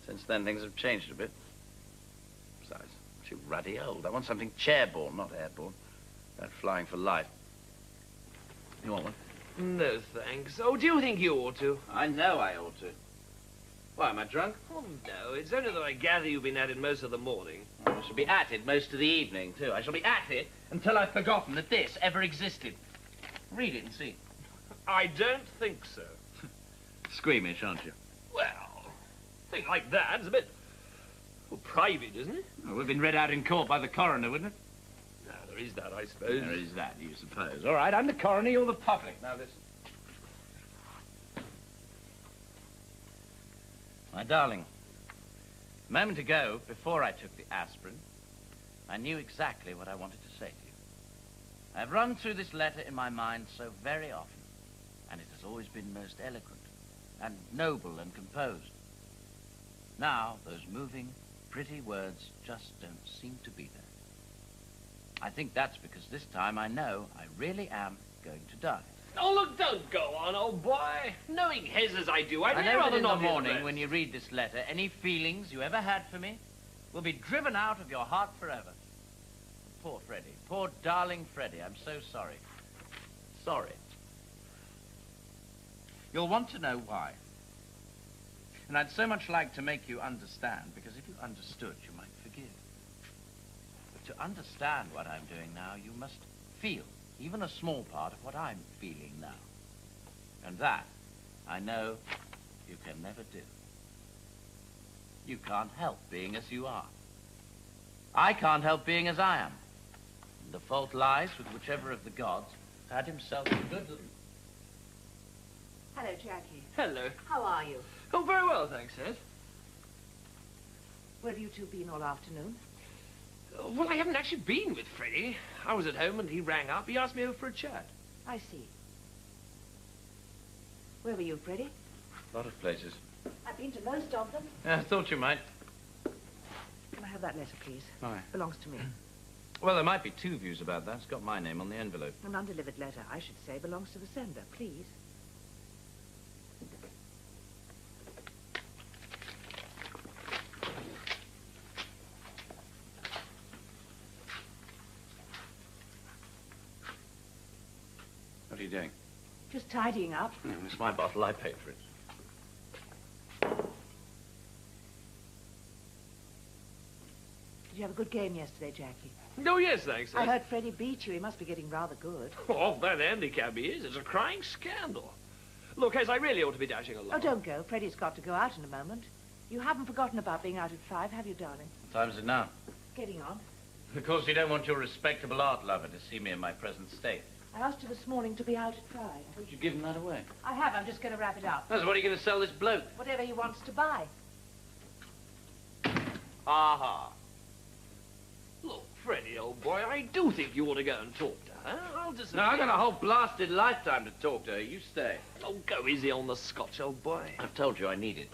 S8: Since then, things have changed a bit. Besides, I'm too ruddy old. I want something chairborne, not airborne. That flying for life. You want one?
S10: No, thanks. Oh, do you think you ought to?
S8: I know I ought to. Why, am I drunk?
S10: Oh, no. It's only that I gather you've been at it most of the morning.
S8: I shall be at it most of the evening, too. I shall be at it until I've forgotten that this ever existed. Read it and see.
S10: I don't think so.
S8: Squeamish, aren't you?
S10: Well, a thing like that is a bit private, isn't it?
S8: Well, we've been read out in court by the coroner, wouldn't it?
S10: No, there is that, I suppose.
S8: There is that, you suppose. All right, I'm the coroner, you're the public. Now, listen. My darling, a moment ago, before I took the aspirin, I knew exactly what I wanted to say to you. I've run through this letter in my mind so very often, and it has always been most eloquent and noble and composed. Now, those moving, pretty words just don't seem to be there. I think that's because this time I know I really am going to die.
S10: Oh, look, don't go on, old boy. Knowing Hez as I do, I'd
S8: I know
S10: rather
S8: that in the
S10: not hear
S8: morning
S10: rest.
S8: when you read this letter, any feelings you ever had for me will be driven out of your heart forever. Poor Freddie, poor darling Freddie, I'm so sorry. Sorry. You'll want to know why. And I'd so much like to make you understand, because if you understood, you might forgive. But to understand what I'm doing now, you must feel even a small part of what I'm feeling now. And that, I know, you can never do. You can't help being as you are. I can't help being as I am. And the fault lies with whichever of the gods had himself a good little...
S5: Hello, Jackie.
S10: Hello.
S5: How are you?
S10: Oh, very well, thanks, Hez.
S5: Where have you two been all afternoon?
S10: Well, I haven't actually been with Freddie. I was at home and he rang up. He asked me over for a chat.
S5: I see. Where were you, Freddie?
S8: A lot of places.
S5: I've been to most of them.
S8: I thought you might.
S5: Can I have that letter, please?
S8: Why?
S5: Belongs to me.
S8: Well, there might be two views about that. It's got my name on the envelope.
S5: An undelivered letter, I should say, belongs to the sender, please.
S8: What are you doing?
S5: Just tidying up.
S8: It's my bottle. I paid for it.
S5: Did you have a good game yesterday, Jackie?
S10: Oh, yes, thanks, Hez.
S5: I heard Freddie beat you. He must be getting rather good.
S10: Off that handicap he is. It's a crying scandal. Look, Hez, I really ought to be dashing along.
S5: Oh, don't go. Freddie's got to go out in a moment. You haven't forgotten about being out at 5, have you, darling?
S8: What time is it now?
S5: Getting on.
S8: Of course, you don't want your respectable art lover to see me in my present state.
S5: I asked you this morning to be out at 5.
S8: Would you give him that away?
S5: I have. I'm just going to wrap it up.
S8: So what are you going to sell this bloke?
S5: Whatever he wants to buy.
S10: Aha. Look, Freddie, old boy, I do think you ought to go and talk to her. huh? I'll disappear.
S8: No, I've got a whole blasted lifetime to talk to her. You stay.
S10: Oh, go easy on the scotch, old boy.
S8: I've told you I need it.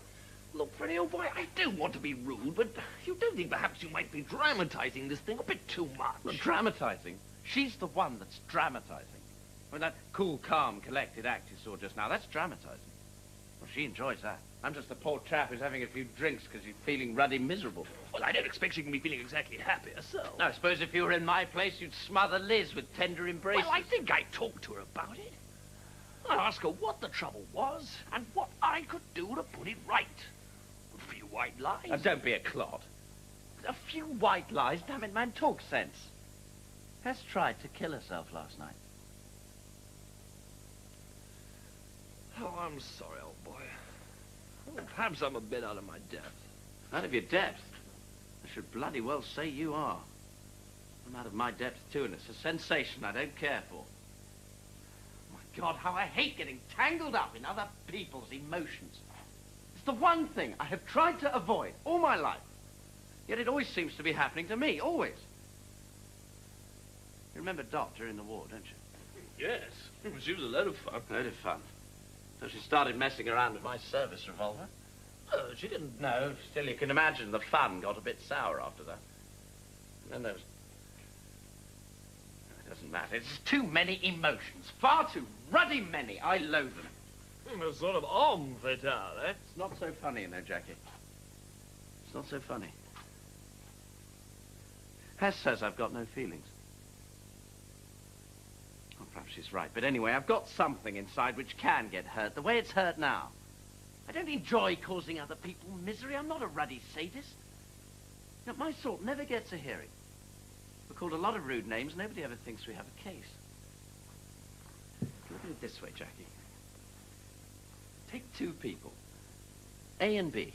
S10: Look, Freddie, old boy, I don't want to be rude, but you don't think perhaps you might be dramatizing this thing a bit too much?
S8: Well, dramatizing? She's the one that's dramatizing. I mean, that cool, calm, collected act you saw just now, that's dramatizing. Well, she enjoys that. I'm just a poor chap who's having a few drinks because he's feeling ruddy miserable.
S10: Well, I don't expect she can be feeling exactly happy herself.
S8: I suppose if you were in my place, you'd smother Liz with tender embraces.
S10: Well, I think I talked to her about it. I asked her what the trouble was and what I could do to put it right. A few white lies.
S8: Now, don't be a clod. A few white lies? Damn it, man, talk sense. Hess tried to kill herself last night.
S10: Oh, I'm sorry, old boy. Well, perhaps I'm a bit out of my depth.
S8: Out of your depth? I should bloody well say you are. I'm out of my depth, too, and it's a sensation I don't care for. My God, how I hate getting tangled up in other people's emotions. It's the one thing I have tried to avoid all my life. Yet it always seems to be happening to me, always. You remember Dot during the war, don't you?
S10: Yes. She was a load of fun.
S8: A load of fun. So she started messing around with my service revolver.
S10: She didn't.
S8: No, still you can imagine the fun got a bit sour after that. And then there was... It doesn't matter. It's just too many emotions. Far too ruddy many. I loathe them.
S10: A sort of homme fatale, eh?
S8: It's not so funny, you know, Jackie. It's not so funny. Hess says I've got no feelings. Well, perhaps she's right. But anyway, I've got something inside which can get hurt, the way it's hurt now. I don't enjoy causing other people misery. I'm not a ruddy sadist. You know, my sort never gets a hearing. We're called a lot of rude names. Nobody ever thinks we have a case. Look at it this way, Jackie. Take two people, A and B.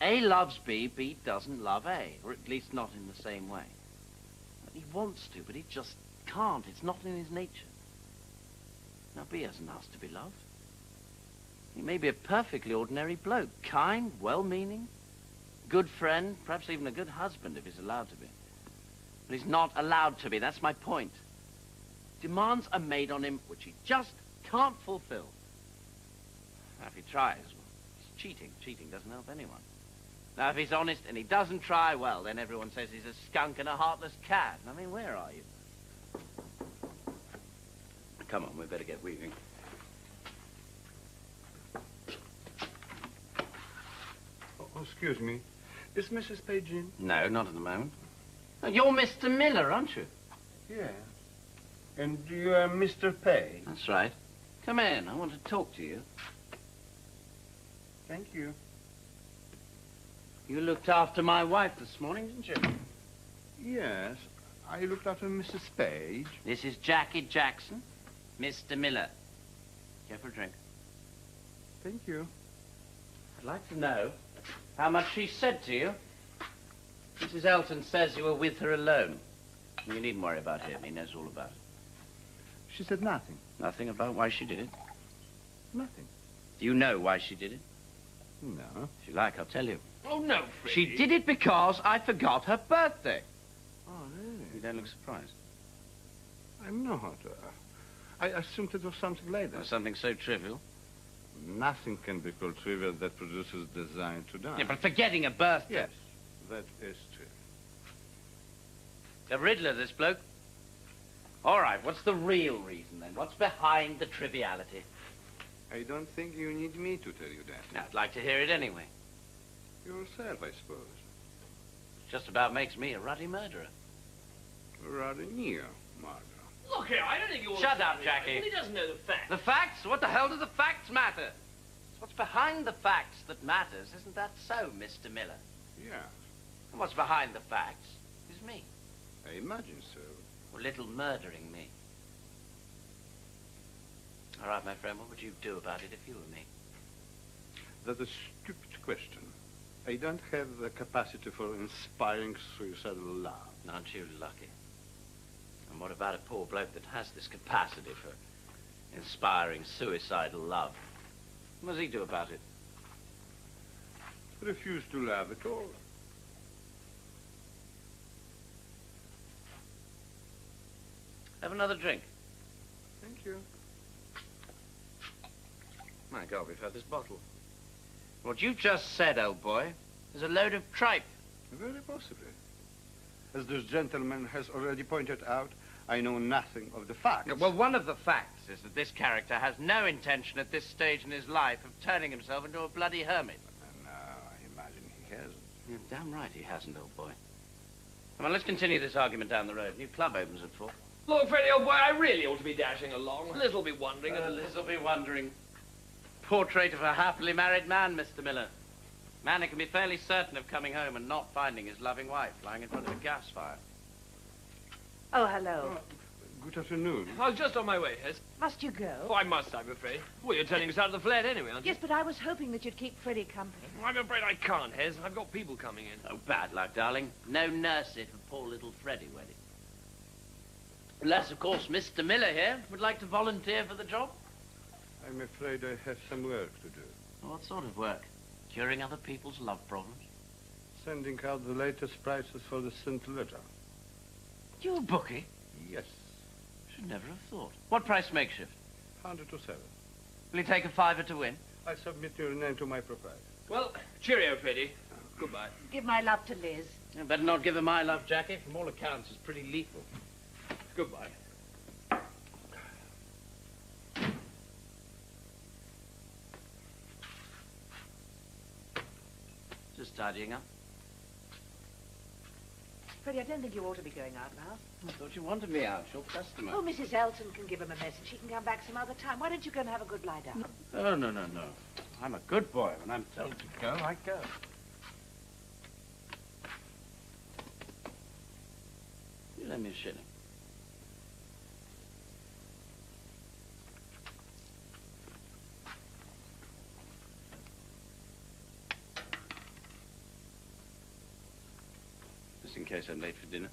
S8: A loves B, B doesn't love A, or at least not in the same way. He wants to, but he just can't. It's not in his nature. Now, B hasn't asked to be loved. He may be a perfectly ordinary bloke, kind, well-meaning, good friend, perhaps even a good husband if he's allowed to be. But he's not allowed to be, that's my point. Demands are made on him which he just can't fulfill. Now, if he tries, well, he's cheating. Cheating doesn't help anyone. Now, if he's honest and he doesn't try, well, then everyone says he's a skunk and a heartless cat. I mean, where are you? Come on, we better get weaving.
S6: Oh, excuse me. Is Mrs. Page in?
S8: No, not at the moment. Oh, you're Mr. Miller, aren't you?
S6: Yeah. And you are Mr. Page?
S8: That's right. Come in. I want to talk to you.
S6: Thank you.
S8: You looked after my wife this morning, didn't you?
S6: Yes. I looked after Mrs. Page.
S8: This is Jackie Jackson, Mr. Miller. Care for a drink?
S6: Thank you.
S8: I'd like to know how much she said to you. Mrs. Elton says you were with her alone. You needn't worry about him. He knows all about it.
S6: She said nothing.
S8: Nothing about why she did it?
S6: Nothing.
S8: Do you know why she did it?
S6: No.
S8: If you like, I'll tell you.
S10: Oh, no, Freddie.
S8: She did it because I forgot her birthday.
S6: Oh, really?
S8: You don't look surprised.
S6: I'm not. I assumed it was something like that.
S8: Something so trivial.
S6: Nothing can be called trivial that produces desire to die.
S8: Yeah, but forgetting a birthday.
S6: Yes, that is true.
S8: The riddler, this bloke. All right, what's the real reason, then? What's behind the triviality?
S6: I don't think you need me to tell you that.
S8: Now, I'd like to hear it anyway.
S6: Yourself, I suppose.
S8: It just about makes me a ruddy murderer.
S6: Rather near murder.
S10: Look here, I don't think you're...
S8: Shut up, Jackie.
S10: Well, he doesn't know the facts.
S8: The facts? What the hell do the facts matter? It's what's behind the facts that matters. Isn't that so, Mr. Miller?
S6: Yeah,
S8: And what's behind the facts is me.
S6: I imagine so.
S8: Or little murdering me. All right, my friend, what would you do about it if you were me?
S6: That's a stupid question. I don't have the capacity for inspiring suicidal love.
S8: Aren't you lucky? And what about a poor bloke that has this capacity for inspiring suicidal love? What does he do about it?
S6: Refuse to love at all.
S8: Have another drink.
S6: Thank you. My God, we've had this bottle.
S8: What you just said, old boy, is a load of tripe.
S6: Very possibly. As this gentleman has already pointed out, I know nothing of the facts.
S8: Yeah, well, one of the facts is that this character has no intention at this stage in his life of turning himself into a bloody hermit.
S6: No, I imagine he hasn't.
S8: You're damn right he hasn't, old boy. Come on, let's continue this argument down the road. New club opens at 4.
S10: Look, Freddie, old boy, I really ought to be dashing along. Liz will be wondering.
S8: Liz will be wondering. Portrait of a happily married man, Mr. Miller. Man who can be fairly certain of coming home and not finding his loving wife lying in front of a gas fire.
S5: Oh, hello.
S6: Good afternoon.
S10: I was just on my way, Hez.
S5: Must you go?
S10: Oh, I must, I'm afraid. Well, you're turning us out of the flat anyway, aren't you?
S5: Yes, but I was hoping that you'd keep Freddie company.
S10: I'm afraid I can't, Hez. I've got people coming in.
S8: Oh, bad luck, darling. No nursery for poor little Freddie wedding. Unless, of course, Mr. Miller here would like to volunteer for the job.
S6: I'm afraid I have some work to do.
S8: What sort of work? Curing other people's love problems?
S6: Sending out the latest prices for the St. Letter.
S8: You a bookie?
S6: Yes.
S8: Should never have thought. What price makeshift?
S6: 100 to 7.
S8: Will he take a fiver to win?
S6: I submit your name to my proprietor.
S10: Well, cheerio, Freddie. Goodbye.
S5: Give my love to Liz.
S8: You better not give her my love, Jackie. From all accounts, it's pretty lethal.
S10: Goodbye.
S8: Just tidying up.
S5: Freddie, I don't think you ought to be going out now.
S8: I thought you wanted me out. Your customer.
S5: Oh, Mrs. Elton can give him a message. She can come back some other time. Why don't you go and have a good lie down?
S8: Oh, no. I'm a good boy. When I'm told to go, I go. You lend me a shilling. Just in case I'm late for dinner.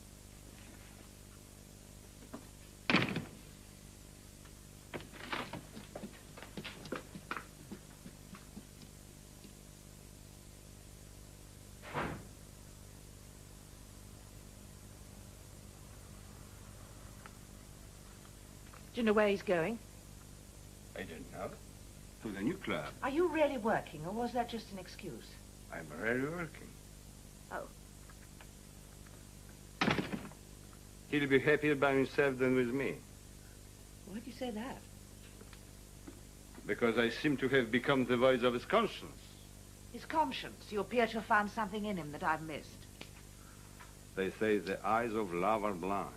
S5: Do you know where he's going?
S6: I don't know. To the new club.
S5: Are you really working, or was that just an excuse?
S6: I'm really working.
S5: Oh.
S6: He'll be happier by himself than with me.
S5: Why do you say that?
S6: Because I seem to have become the voice of his conscience.
S5: His conscience. You appear to have found something in him that I've missed.
S6: They say the eyes of love are blind.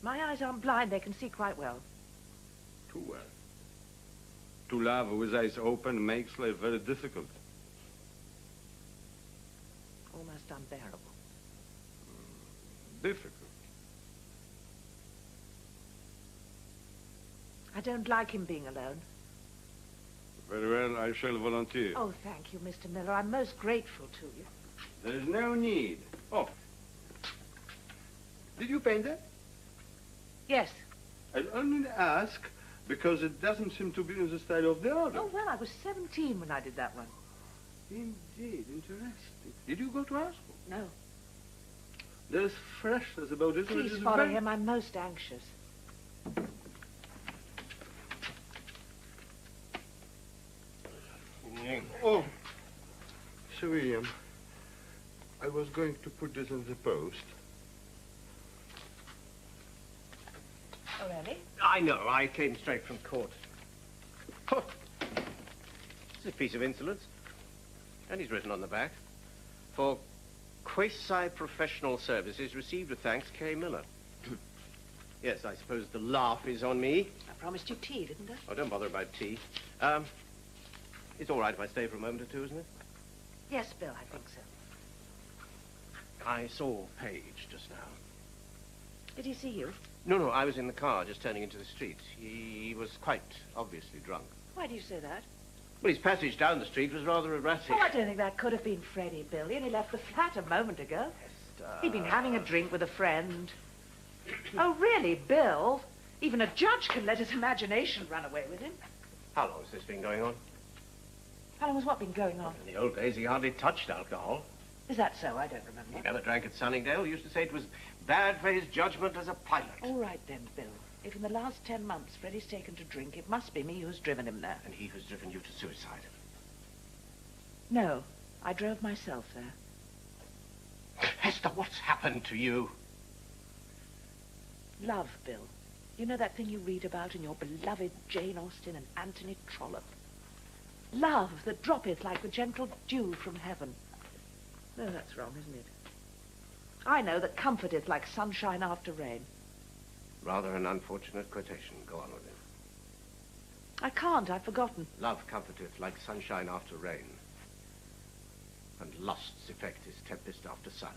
S5: My eyes aren't blind. They can see quite well.
S6: Too well. To love with eyes open makes life very difficult.
S5: Almost unbearable.
S6: Difficult.
S5: I don't like him being alone.
S6: Very well, I shall volunteer.
S5: Oh, thank you, Mr. Miller. I'm most grateful to you.
S6: There's no need. Oh. Did you paint that?
S5: Yes.
S6: I only ask because it doesn't seem to be in the style of the other.
S5: Oh, well, I was 17 when I did that one.
S6: Indeed, interesting. Did you go to art school?
S5: No.
S6: There's freshness about it.
S5: Please follow him. I'm most anxious.
S6: Oh, Sir William, I was going to put this in the post.
S5: Oh, really?
S7: I know. I came straight from court. Oh. It's a piece of insolence. And he's written on the back. For quasi-professional services received with thanks, K. Miller. Yes, I suppose the laugh is on me.
S5: I promised you tea, didn't I?
S7: Oh, don't bother about tea. It's all right if I stay for a moment or two, isn't it?
S5: Yes, Bill, I think so.
S7: I saw Page just now.
S5: Did he see you?
S7: No, I was in the car just turning into the street. He was quite obviously drunk.
S5: Why do you say that?
S7: Well, his passage down the street was rather erratic.
S5: Oh, I don't think that could have been Freddie, Bill. He only left the flat a moment ago. He'd been having a drink with a friend. Oh, really, Bill? Even a judge can let his imagination run away with him.
S7: How long has this been going on?
S5: How long has what been going on?
S7: In the old days, he hardly touched alcohol.
S5: Is that so? I don't remember.
S7: He never drank at Sunningdale. He used to say it was bad for his judgment as a pilot.
S5: All right then, Bill. If in the last 10 months Freddie's taken to drink, it must be me who's driven him there.
S7: And he who's driven you to suicide.
S5: No, I drove myself there.
S7: Hester, what's happened to you?
S5: Love, Bill. You know that thing you read about in your beloved Jane Austen and Anthony Trollope? Love that droppeth like the gentle dew from heaven. No, that's wrong, isn't it? I know that comforteth like sunshine after rain.
S7: Rather an unfortunate quotation. Go on with it.
S5: I can't, I've forgotten.
S7: Love comforteth like sunshine after rain. And lust's effect is tempest after sun.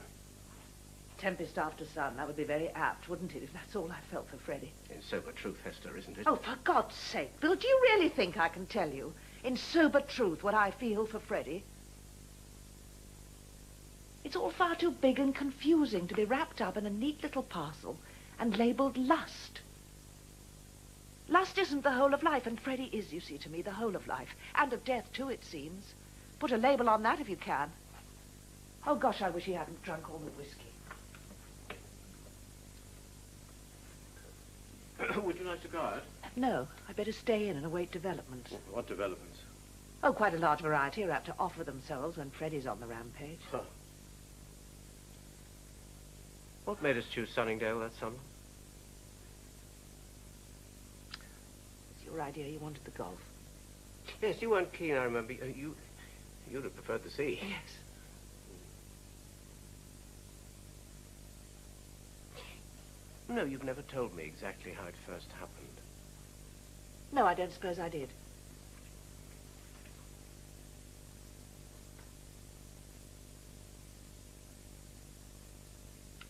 S5: Tempest after sun, that would be very apt, wouldn't it, if that's all I felt for Freddie?
S7: In sober truth, Hester, isn't it?
S5: Oh, for God's sake, Bill, do you really think I can tell you, in sober truth, what I feel for Freddie? It's all far too big and confusing to be wrapped up in a neat little parcel and labelled lust. Lust isn't the whole of life, and Freddie is, you see, to me, the whole of life. And of death, too, it seems. Put a label on that if you can. Oh, gosh, I wish he hadn't drunk all the whiskey.
S7: Would you like to go out?
S5: No, I'd better stay in and await developments.
S7: What developments?
S5: Oh, quite a large variety are apt to offer themselves when Freddie's on the rampage.
S7: Huh. What made us choose Sunningdale that summer?
S5: It's your idea you wanted the golf.
S7: Yes, you weren't keen, I remember. You'd have preferred the sea.
S5: Yes.
S7: No, you've never told me exactly how it first happened.
S5: No, I don't suppose I did.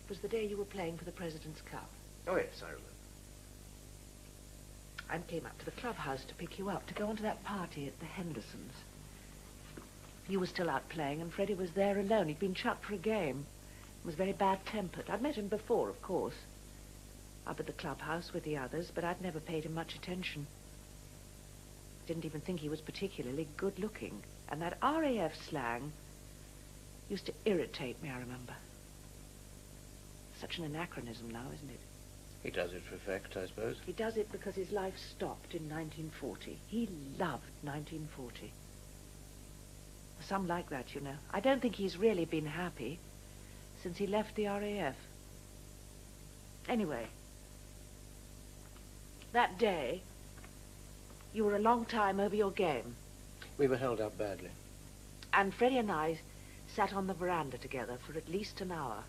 S5: It was the day you were playing for the President's Cup.
S7: Oh, yes, I remember.
S5: I came up to the clubhouse to pick you up, to go on to that party at the Hendersons. You were still out playing, and Freddie was there alone. He'd been chucked for a game. He was very bad-tempered. I'd met him before, of course, up at the clubhouse with the others, but I'd never paid him much attention. Didn't even think he was particularly good-looking. And that RAF slang used to irritate me, I remember. Such an anachronism now, isn't it?
S7: He does it for effect, I suppose.
S5: He does it because his life stopped in 1940. He loved 1940. Some like that, you know. I don't think he's really been happy since he left the RAF. Anyway, that day, you were a long time over your game.
S7: We were held up badly.
S5: And Freddie and I sat on the veranda together for at least an hour.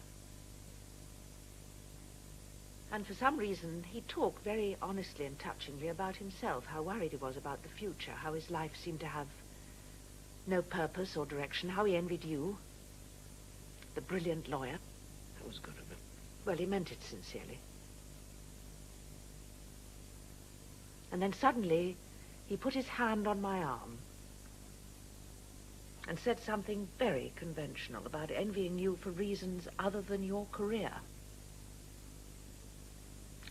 S5: And for some reason, he talked very honestly and touchingly about himself, how worried he was about the future, how his life seemed to have no purpose or direction, how he envied you, the brilliant lawyer.
S7: That was good of him.
S5: Well, he meant it sincerely. And then suddenly, he put his hand on my arm and said something very conventional about envying you for reasons other than your career.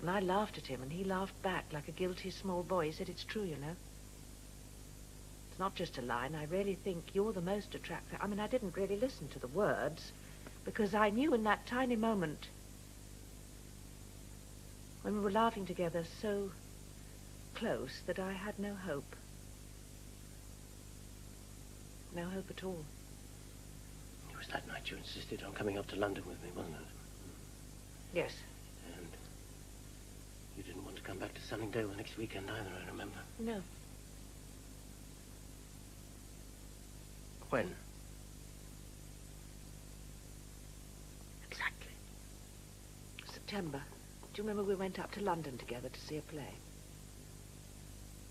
S5: And I laughed at him, and he laughed back like a guilty small boy. He said, "It's true, you know. It's not just a line. I really think you're the most attractive." I mean, I didn't really listen to the words, because I knew in that tiny moment, when we were laughing together so close, that I had no hope. No hope at all.
S7: It was that night you insisted on coming up to London with me, wasn't it?
S5: Yes.
S7: And you didn't want to come back to Sunningdale the next weekend either, I remember.
S5: No.
S7: When?
S5: Exactly. September. Do you remember we went up to London together to see a play?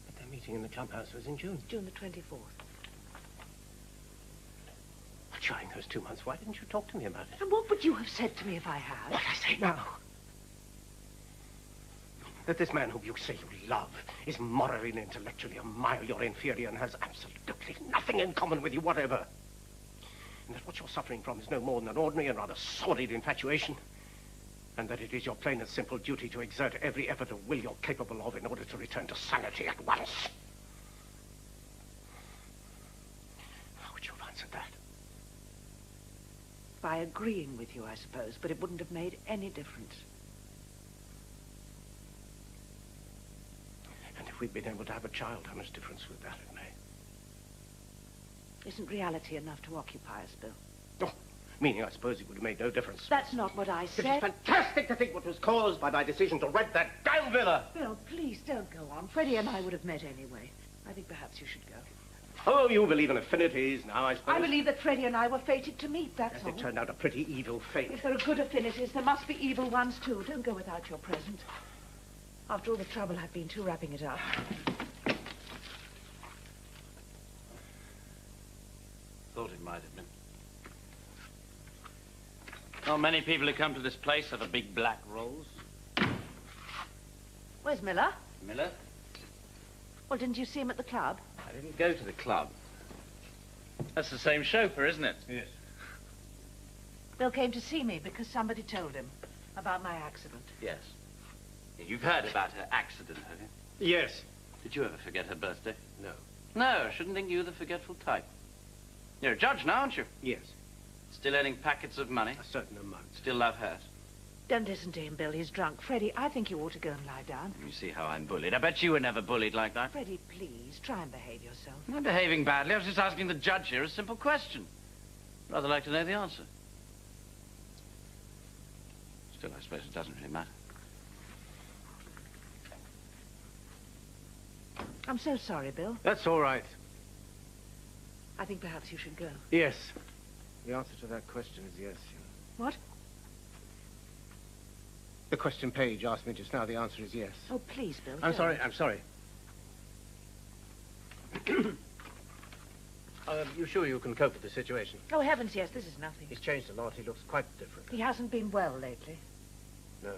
S7: But their meeting in the clubhouse was in June.
S5: June the 24th.
S7: But during those 2 months, why didn't you talk to me about it?
S5: And what would you have said to me if I had?
S7: What I say now? That this man whom you say you love is morally and intellectually a mile your inferior and has absolutely nothing in common with you whatever. And that what you're suffering from is no more than an ordinary and rather sordid infatuation. And that it is your plain and simple duty to exert every effort of will you're capable of in order to return to sanity at once. How would you have answered that?
S5: By agreeing with you, I suppose, but it wouldn't have made any difference.
S7: And if we'd been able to have a child, how much difference would that have made?
S5: Isn't reality enough to occupy us, Bill?
S7: Oh, meaning I suppose it would have made no difference.
S5: That's not what I said.
S7: It's fantastic to think what was caused by my decision to rent that damn villa.
S5: Bill, please don't go on. Freddie and I would have met anyway. I think perhaps you should go.
S7: Oh, you believe in affinities now, I suppose?
S5: I believe that Freddie and I were fated to meet, that's all.
S7: It turned out a pretty evil fate.
S5: If there are good affinities, there must be evil ones, too. Don't go without your present. After all the trouble I've been to wrapping it up.
S8: Thought it might have been. Not many people who come to this place have a big black rose.
S5: Where's Miller?
S8: Miller?
S5: Well, didn't you see him at the club?
S8: I didn't go to the club. That's the same chauffeur, isn't it?
S7: Yes.
S5: Bill came to see me because somebody told him about my accident.
S8: Yes. You've heard about her accident, have you?
S7: Yes.
S8: Did you ever forget her birthday?
S7: No.
S8: No, I shouldn't think you were the forgetful type. You're a judge now, aren't you?
S7: Yes.
S8: Still earning packets of money?
S7: A certain amount.
S8: Still love hers?
S5: Don't listen to him, Bill. He's drunk. Freddie, I think you ought to go and lie down.
S8: You see how I'm bullied. I bet you were never bullied like that.
S5: Freddie, please, try and behave yourself.
S8: I'm not behaving badly. I was just asking the judge here a simple question. Rather like to know the answer. Still, I suppose it doesn't really matter.
S5: I'm so sorry, Bill.
S7: That's all right.
S5: I think perhaps you should go.
S7: Yes. The answer to that question is yes.
S5: What?
S7: The question Page asked me just now, the answer is yes.
S5: Oh, please, Bill.
S7: I'm
S5: don't.
S7: sorry, I'm sorry. You sure you can cope with the situation?
S5: Oh, heavens, yes, this is nothing.
S7: He's changed a lot. He looks quite different.
S5: He hasn't been well lately.
S7: No.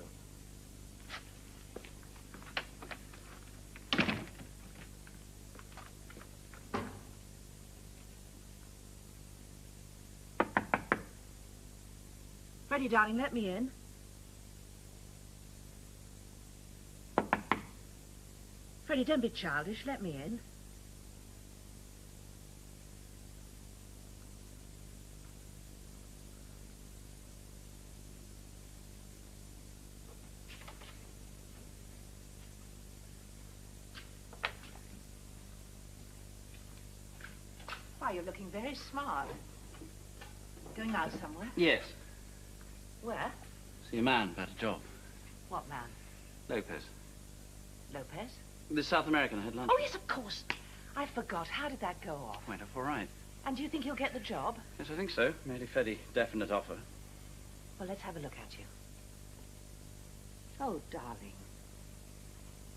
S5: Freddie, darling, let me in. Freddie, don't be childish. Let me in. Why, you're looking very smart. Going out somewhere?
S8: Yes.
S5: Where?
S8: See a man about a job.
S5: What man?
S8: Lopez.
S5: Lopez?
S8: The South American I had lunch.
S5: Oh, yes, of course. I forgot. How did that go off?
S8: Went off all right.
S5: And do you think he'll get the job?
S8: Yes, I think so. Made a fairly definite offer.
S5: Well, let's have a look at you. Oh, darling.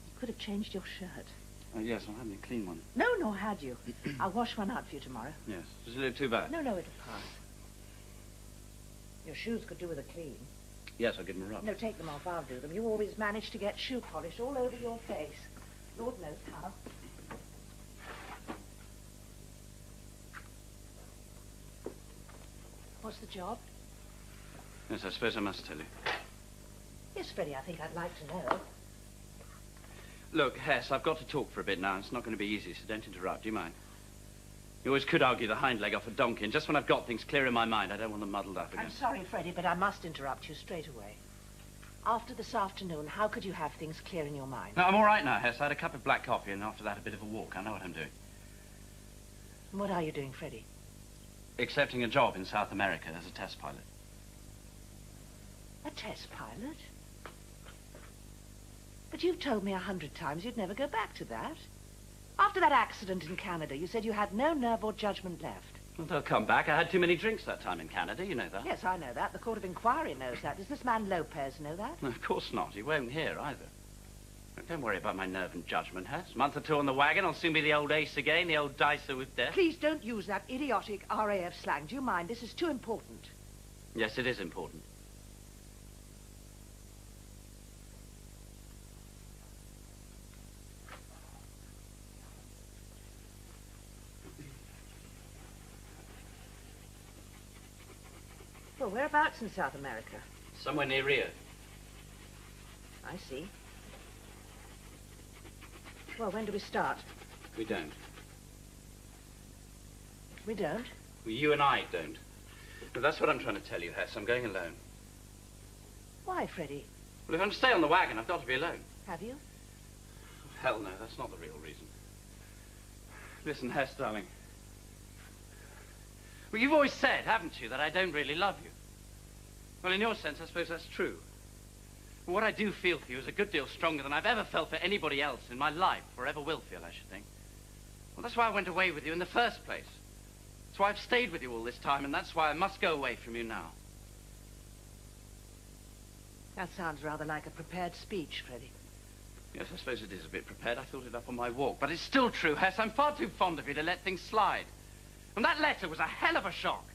S5: You could have changed your shirt.
S8: Oh, yes, I'll have me a clean one.
S5: No, nor had you. I'll wash one out for you tomorrow.
S8: Yes. Does it look too bad?
S5: No, it'll pass. Your shoes could do with a clean.
S8: Yes, I'll give them a rub.
S5: No, take them off. I'll do them. You always manage to get shoe polish all over your face. Lord knows how. What's the job?
S8: Yes, I suppose I must tell you.
S5: Yes, Freddie, I think I'd like to know.
S8: Look, Hess, I've got to talk for a bit now. It's not going to be easy, so don't interrupt. Do you mind? You always could argue the hind leg off a donkey, and just when I've got things clear in my mind, I don't want them muddled up again.
S5: I'm sorry, Freddie, but I must interrupt you straight away. After this afternoon, how could you have things clear in your mind?
S8: No, I'm all right now, Hess. I had a cup of black coffee, and after that, a bit of a walk. I know what I'm doing.
S5: And what are you doing, Freddie?
S8: Accepting a job in South America as a test pilot.
S5: A test pilot? But you've told me 100 times you'd never go back to that. After that accident in Canada, you said you had no nerve or judgment left.
S8: Well, they'll come back. I had too many drinks that time in Canada. You know that.
S5: Yes, I know that. The Court of Inquiry knows that. Does this man Lopez know that?
S8: No, of course not. He won't hear either. Don't worry about my nerve and judgment, Hess. Month or two on the wagon, I'll soon be the old ace again, the old dicer with death.
S5: Please don't use that idiotic RAF slang. Do you mind? This is too important.
S8: Yes, it is important.
S5: Well, whereabouts in South America?
S8: Somewhere near Rio.
S5: I see. Well, when do we start?
S8: We don't.
S5: We don't?
S8: Well, you and I don't. Well, that's what I'm trying to tell you, Hess. I'm going alone.
S5: Why, Freddie?
S8: Well, if I'm to stay on the wagon, I've got to be alone.
S5: Have you?
S8: Hell no, that's not the real reason. Listen, Hess, darling. Well, you've always said, haven't you, that I don't really love you. Well, in your sense, I suppose that's true. But what I do feel for you is a good deal stronger than I've ever felt for anybody else in my life, or ever will feel, I should think. Well, that's why I went away with you in the first place. That's why I've stayed with you all this time, and that's why I must go away from you now.
S5: That sounds rather like a prepared speech, Freddie.
S8: Yes, I suppose it is a bit prepared. I thought it up on my walk. But it's still true, Hess. I'm far too fond of you to let things slide. And that letter was a hell of a shock.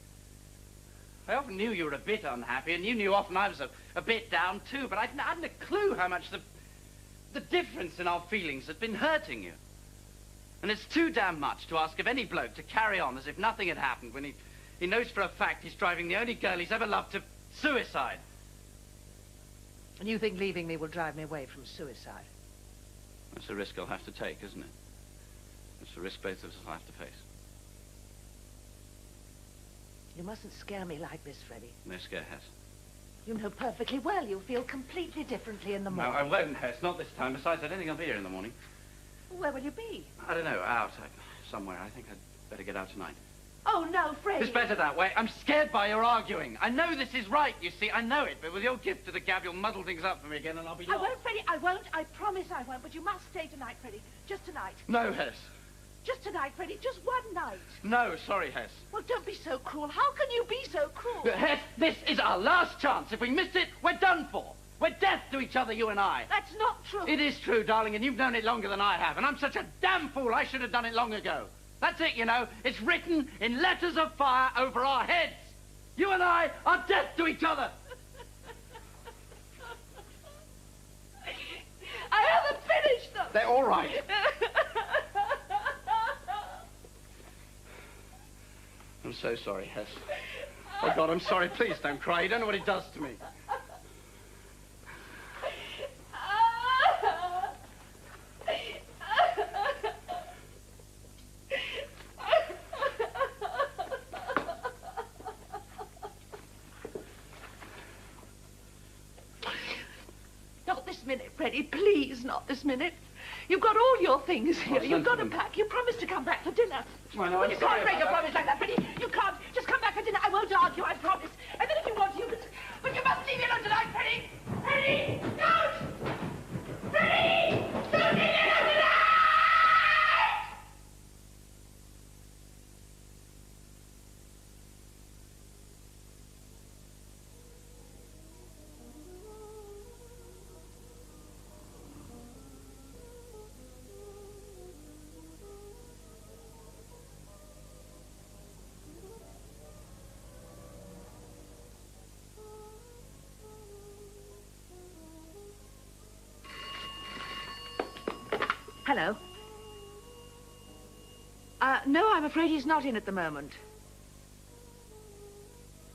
S8: I often knew you were a bit unhappy, and you knew often I was a bit down too, but I hadn't a clue how much the difference in our feelings had been hurting you. And it's too damn much to ask of any bloke to carry on as if nothing had happened when he knows for a fact he's driving the only girl he's ever loved to suicide.
S5: And you think leaving me will drive me away from suicide?
S8: That's a risk I'll have to take, isn't it? It's a risk both of us will have to face.
S5: You mustn't scare me like this, Freddie.
S8: No scare, Hess.
S5: You know perfectly well you'll feel completely differently in the
S8: No,
S5: morning.
S8: I won't, Hess. Not this time. Besides, I don't think I'll be here in the morning.
S5: Where will you be?
S8: I don't know. Out. Somewhere. I think I'd better get out tonight.
S5: Oh, no, Freddie.
S8: It's better that way. I'm scared by your arguing. I know this is right, you see. I know it. But with your gift to the gab, you'll muddle things up for me again and I'll be
S5: I
S8: lost.
S5: won't, Freddie. I won't. I promise I won't. But you must stay tonight, Freddie. Just tonight.
S8: No, Hess.
S5: Just tonight, Freddie. Just one night.
S8: No, sorry, Hess.
S5: Well, don't be so cruel. How can you be so cruel?
S8: Hess, this is our last chance. If we miss it, we're done for. We're death to each other, you and I.
S5: That's not true.
S8: It is true, darling, and you've known it longer than I have. And I'm such a damn fool, I should have done it long ago. That's it, you know. It's written in letters of fire over our heads. You and I are death to each other.
S5: I haven't finished them.
S8: They're all right. I'm so sorry, Hess. Oh, God, I'm sorry. Please don't cry. You don't know what it does to me.
S5: Not this minute, Freddie. Please, not this minute. You've got all your things here. You've got to pack. You promised to come back for dinner.
S8: Well, no,
S5: you can't break a promise like that, Freddie. You can't. Just come back for dinner. I won't argue, I promise. And then if you want to, you can... But you must leave me alone tonight, Freddie. Freddie, don't! Freddie! Don't leave me alone tonight! Hello. No, I'm afraid he's not in at the moment.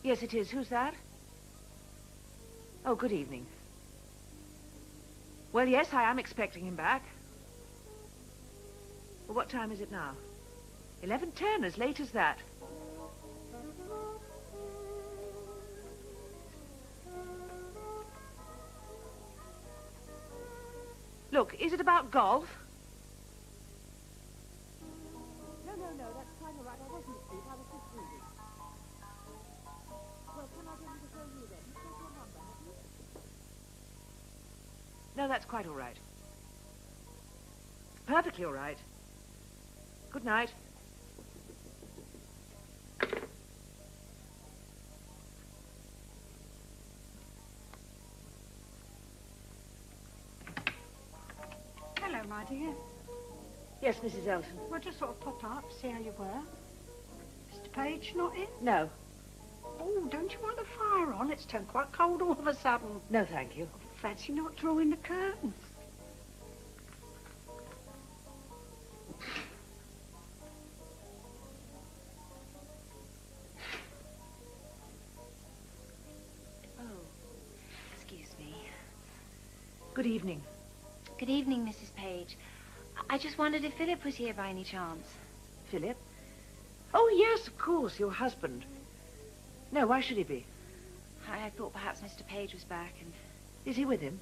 S5: Yes, it is. Who's that? Oh, good evening. Well, yes, I am expecting him back. Well, what time is it now? 11:10, as late as that. Look, is it about golf? No, that's quite all right. I wasn't asleep. I was just reading. Well, can I get him to show you then? You've got your number, have you? No, that's quite all right. Perfectly all right. Good night.
S3: Hello, my dear.
S5: Yes, Mrs. Elton.
S3: Well, just sort of pop up, see how you were. Mr. Page not in?
S5: No.
S3: Oh, don't you want the fire on? It's turned quite cold all of a sudden.
S5: No, thank you.
S3: Fancy not drawing the curtains.
S4: Oh, excuse me.
S5: Good evening.
S4: Good evening, Mrs. Page. I just wondered if Philip was here by any chance.
S5: Philip? Oh, yes, of course, your husband. No, why should he be?
S4: I thought perhaps Mr. Page was back and...
S5: Is he with him?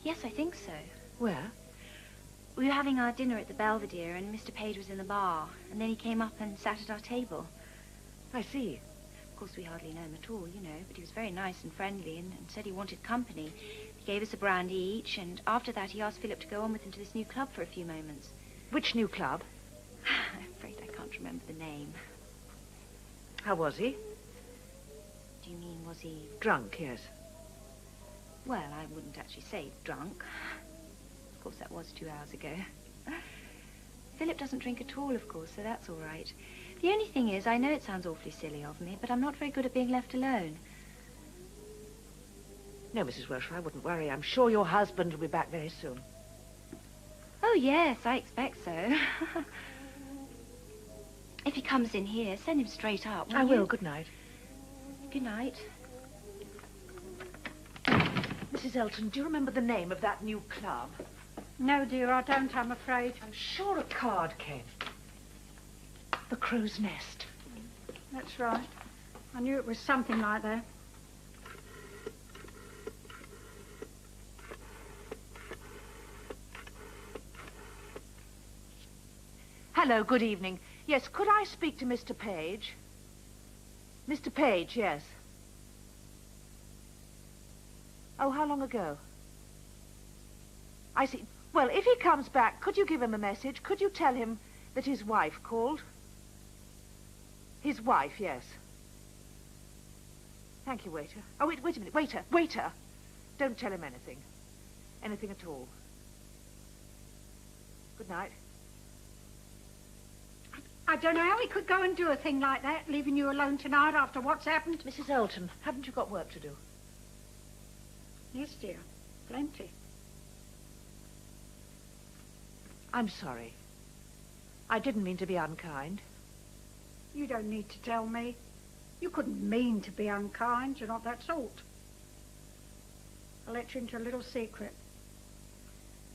S4: Yes, I think so.
S5: Where?
S4: We were having our dinner at the Belvedere and Mr. Page was in the bar. And then he came up and sat at our table.
S5: I see.
S4: Of course, we hardly know him at all, you know, but he was very nice and friendly and said he wanted company. He gave us a brandy each, and after that he asked Philip to go on with him to this new club for a few moments.
S5: Which new club?
S4: I'm afraid I can't remember the name.
S5: How was he?
S4: Do you mean, was he...
S5: Drunk, yes.
S4: Well, I wouldn't actually say drunk. Of course, that was 2 hours ago. Philip doesn't drink at all, of course, so that's all right. The only thing is, I know it sounds awfully silly of me, but I'm not very good at being left alone.
S5: No, Mrs. Welsh, I wouldn't worry. I'm sure your husband will be back very soon.
S4: Oh, yes, I expect so. If he comes in here, send him straight up,
S5: I will. Good night.
S4: Good night.
S5: Mrs. Elton, do you remember the name of that new club?
S3: No, dear, I don't, I'm afraid.
S5: I'm sure a card came. The Crow's Nest.
S3: That's right. I knew it was something like that.
S5: Hello, good evening. Yes, could I speak to Mr. Page? Mr. Page, yes. Oh, how long ago? I see. Well, if he comes back, could you give him a message? Could you tell him that his wife called? His wife, yes. Thank you, waiter. Oh, wait a minute. Waiter! Don't tell him anything. Anything at all. Good night.
S3: I don't know how he could go and do a thing like that, leaving you alone tonight after what's happened.
S5: Mrs. Elton, haven't you got work to do?
S3: Yes, dear. Plenty.
S5: I'm sorry. I didn't mean to be unkind.
S3: You don't need to tell me. You couldn't mean to be unkind. You're not that sort. I'll let you into a little secret.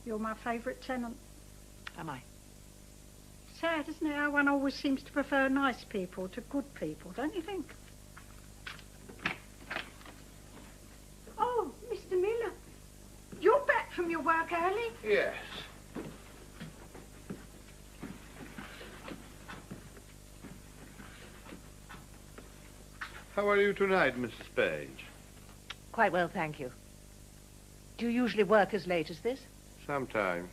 S3: You're my favourite tenant.
S5: Am I?
S3: Sad, isn't it, how one always seems to prefer nice people to good people, don't you think? Oh, Mr. Miller, you're back from your work early?
S6: Yes. How are you tonight, Mrs. Page?
S5: Quite well, thank you. Do you usually work as late as this?
S6: Sometime.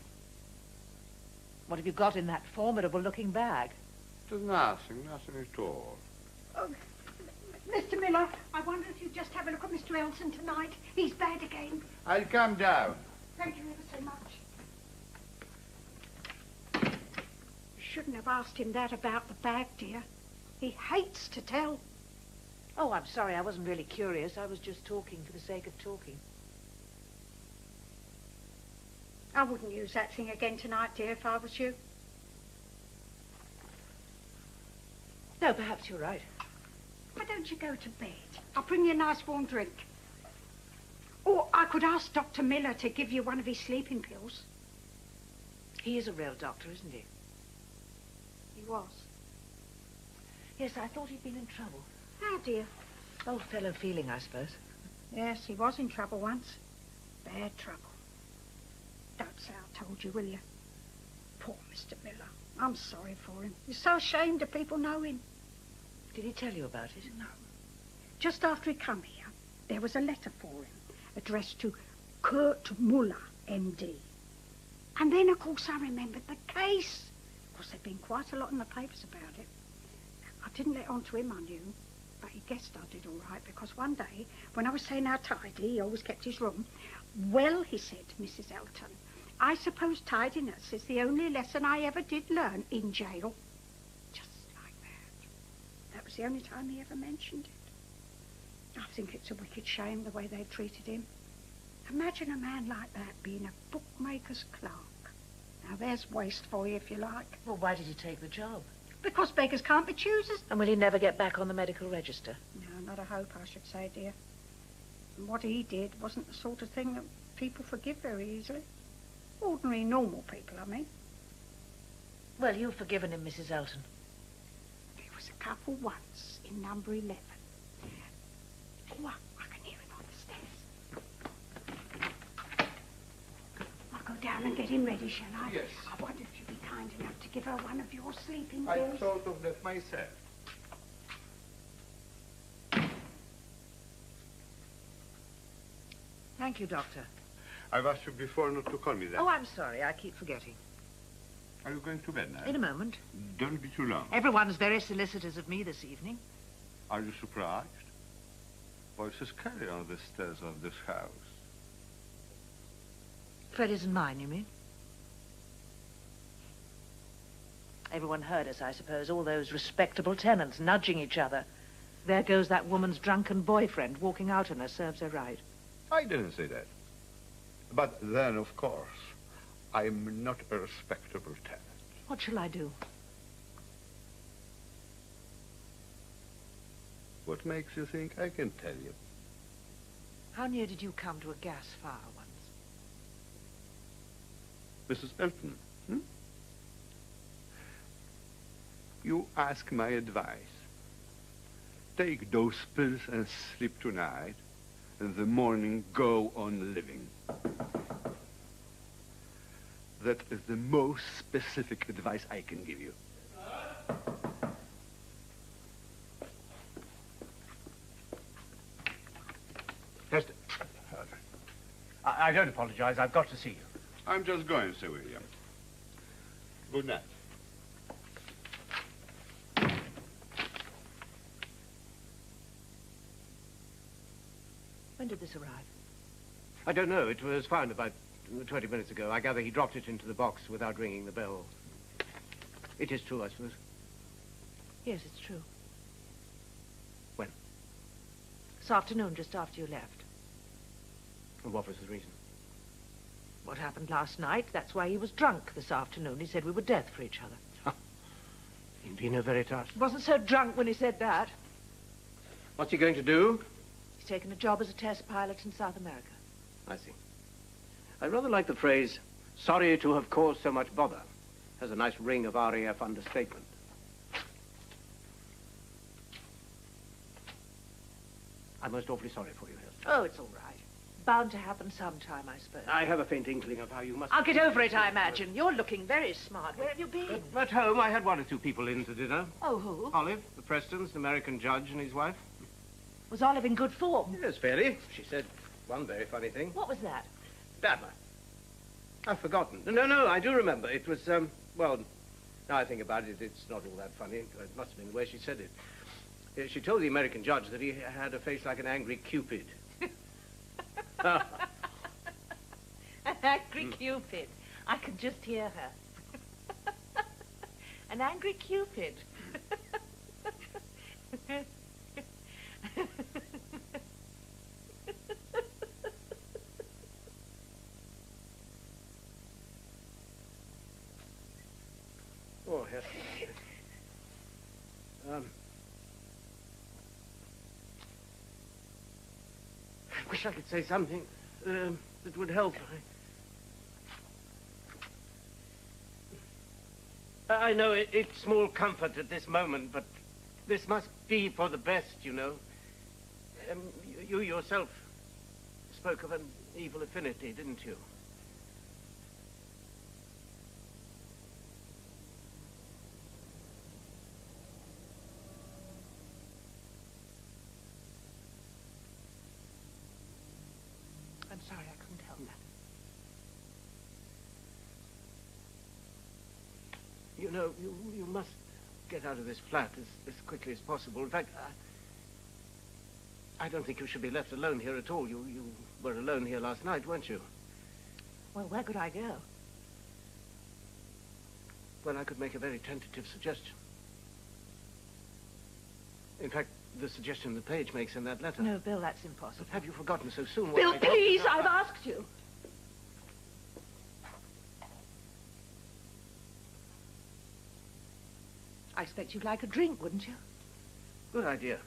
S5: What have you got in that formidable-looking bag?
S6: There's nothing at all.
S3: Oh, Mr. Miller, I wonder if you'd just have a look at Mr. Elton tonight. He's bad again.
S6: I'll come down.
S3: Thank you ever so much. You shouldn't have asked him that about the bag, dear. He hates to tell.
S5: Oh, I'm sorry, I wasn't really curious. I was just talking for the sake of talking.
S3: I wouldn't use that thing again tonight, dear, if I was you.
S5: No, perhaps you're right.
S3: Why don't you go to bed? I'll bring you a nice warm drink. Or I could ask Dr. Miller to give you one of his sleeping pills.
S5: He is a real doctor, isn't he?
S3: He was.
S5: Yes, I thought he'd been in trouble.
S3: How, dear?
S5: Old fellow feeling, I suppose.
S3: Yes, he was in trouble once. Bad trouble. Don't say I told you, will you? Poor Mr. Miller. I'm sorry for him. He's so ashamed of people know him.
S5: Did he tell you about it?
S3: No. Just after he come here, there was a letter for him, addressed to Kurt Muller, M.D. And then, of course, I remembered the case. Of course, there'd been quite a lot in the papers about it. I didn't let on to him, I knew, but he guessed I did all right, because one day, when I was saying how tidy he always kept his room, well, he said, Mrs. Elton, I suppose tidiness is the only lesson I ever did learn in jail. Just like that. That was the only time he ever mentioned it. I think it's a wicked shame the way they treated him. Imagine a man like that being a bookmaker's clerk. Now, there's waste for you, if you like.
S5: Well, why did he take the job?
S3: Because beggars can't be choosers.
S5: And will he never get back on the medical register?
S3: No, not a hope, I should say, dear. And what he did wasn't the sort of thing that people forgive very easily. Ordinary, normal people, I mean.
S5: Well, you've forgiven him, Mrs. Elton.
S3: There was a couple once in number 11. Oh, I can hear him on the stairs. I'll go down and get him ready, shall I?
S6: Yes.
S3: I wonder if you'd be kind enough to give her one of your sleeping
S6: I
S3: pills.
S6: thought of that myself.
S5: Thank you, Doctor.
S6: I've asked you before not to call me that.
S5: Oh, I'm sorry. I keep forgetting.
S6: Are you going to bed now?
S5: In a moment.
S6: Don't be too long.
S5: Everyone's very solicitous of me this evening.
S6: Are you surprised? Voices carry on the stairs of this house.
S5: Freddie's and mine, you mean? Everyone heard us, I suppose. All those respectable tenants nudging each other. There goes that woman's drunken boyfriend walking out on her. Serves her right.
S6: I didn't say that. But then, of course, I'm not a respectable tenant.
S5: What shall I do?
S6: What makes you think I can tell you?
S5: How near did you come to a gas fire once?
S6: Mrs. Elton, You ask my advice. Take those pills and sleep tonight. In the morning, go on living. That is the most specific advice I can give you.
S7: Hester. I don't apologize. I've got to see you.
S6: I'm just going, Sir William. Good night.
S5: When did this arrive?
S7: I don't know. It was found about 20 minutes ago. I gather he dropped it into the box without ringing the bell. It is true, I suppose.
S5: Yes, it's true.
S7: When?
S5: This afternoon, just after you left.
S7: And what was the reason?
S5: What happened last night? That's why he was drunk this afternoon. He said we were death for each other.
S7: In Vino Veritas.
S5: He wasn't so drunk when he said that.
S7: What's he going to do?
S5: He's taken a job as a test pilot in South America.
S7: I see. I rather like the phrase, sorry to have caused so much bother. Has a nice ring of RAF understatement. I'm most awfully sorry for you, Hester.
S5: Oh, it's all right. Bound to happen sometime, I suppose.
S7: I have a faint inkling of how you must...
S5: I'll get over it, I imagine. You're looking very smart. Where have you been?
S7: At home, I had one or two people in to dinner.
S5: Oh, who?
S7: Olive, the Prestons, an American judge and his wife.
S5: Was Olive in good form?
S7: Yes, fairly. She said one very funny thing.
S5: What was that?
S7: Dabber. I've forgotten. No, I do remember. It was, well, now I think about it, it's not all that funny. It must have been the way she said it. She told the American judge that he had a face like an angry Cupid.
S5: An angry Cupid. I could just hear her. An angry Cupid.
S7: Oh, Hester. I wish I could say something that would help. I know it's small comfort at this moment, but this must be for the best, you know. You yourself spoke of an evil affinity, didn't you?
S5: I'm sorry, I couldn't help that.
S7: You know, you must get out of this flat as quickly as possible. In fact, I don't think you should be left alone here at all. You were alone here last night, weren't you?
S5: Well, where could I go?
S7: Well, I could make a very tentative suggestion. In fact, the suggestion that Page makes in that letter.
S5: No, Bill, that's impossible.
S7: But have you forgotten so soon?
S5: Bill, please, I've asked you. I expect you'd like a drink, wouldn't you?
S7: Good idea.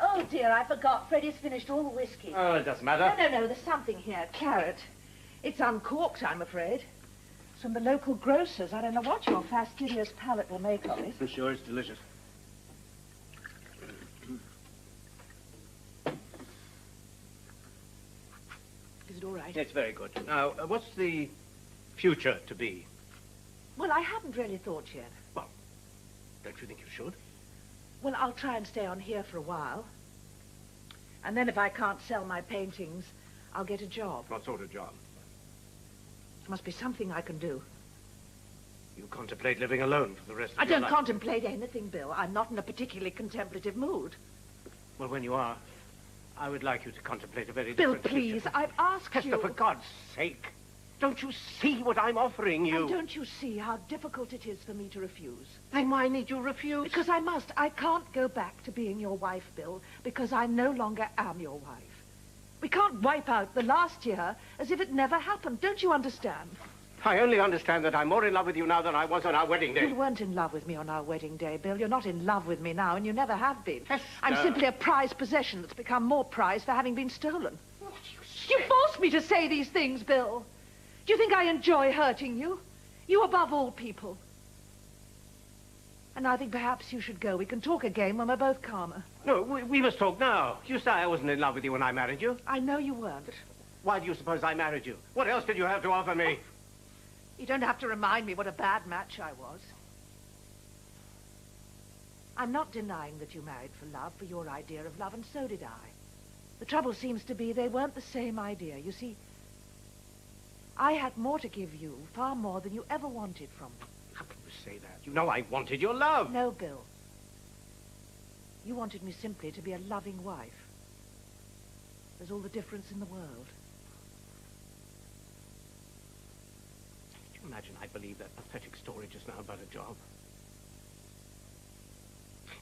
S3: Oh, dear, I forgot. Freddie's finished all the whiskey.
S7: Oh, it doesn't matter.
S5: No, there's something here. Claret. It's uncorked, I'm afraid. It's from the local grocer's. I don't know what your fastidious palate will make of it.
S7: I'm sure it's delicious.
S5: right.
S7: It's very good. Now, what's the future to be?
S5: Well, I haven't really thought yet.
S7: Well, don't you think you should?
S5: Well, I'll try and stay on here for a while. And then if I can't sell my paintings, I'll get a job.
S7: What sort of job?
S5: There must be something I can do.
S7: You contemplate living alone for the rest of your
S5: I
S7: life?
S5: don't contemplate anything, Bill. I'm not in a particularly contemplative mood.
S7: Well, when you are, I would like you to contemplate a very
S5: Bill,
S7: different
S5: please,
S7: future.
S5: I've asked
S7: Hester,
S5: you...
S7: for God's sake, don't you see what I'm offering you?
S5: And don't you see how difficult it is for me to refuse?
S7: Then why need you refuse?
S5: Because I must. I can't go back to being your wife, Bill, because I no longer am your wife. We can't wipe out the last year as if it never happened. Don't you understand?
S7: I only understand that I'm more in love with you now than I was on our wedding day.
S5: You weren't in love with me on our wedding day, Bill. You're not in love with me now, and you never have been.
S7: Hester.
S5: I'm simply a prized possession that's become more prized for having been stolen. You forced me to say these things, Bill. Do you think I enjoy hurting you? You above all people. And I think perhaps you should go. We can talk again when we're both calmer.
S7: No, we must talk now. You say I wasn't in love with you when I married you.
S5: I know you weren't.
S7: Why do you suppose I married you? What else did you have to offer me?
S5: You don't have to remind me what a bad match I was. I'm not denying that you married for love, for your idea of love, and so did I. The trouble seems to be they weren't the same idea. You see, I had more to give you, far more than you ever wanted from me.
S7: How can you say that? You know I wanted your love.
S5: No, Bill. You wanted me simply to be a loving wife. There's all the difference in the world.
S7: Can you imagine I believed that pathetic story just now about a job?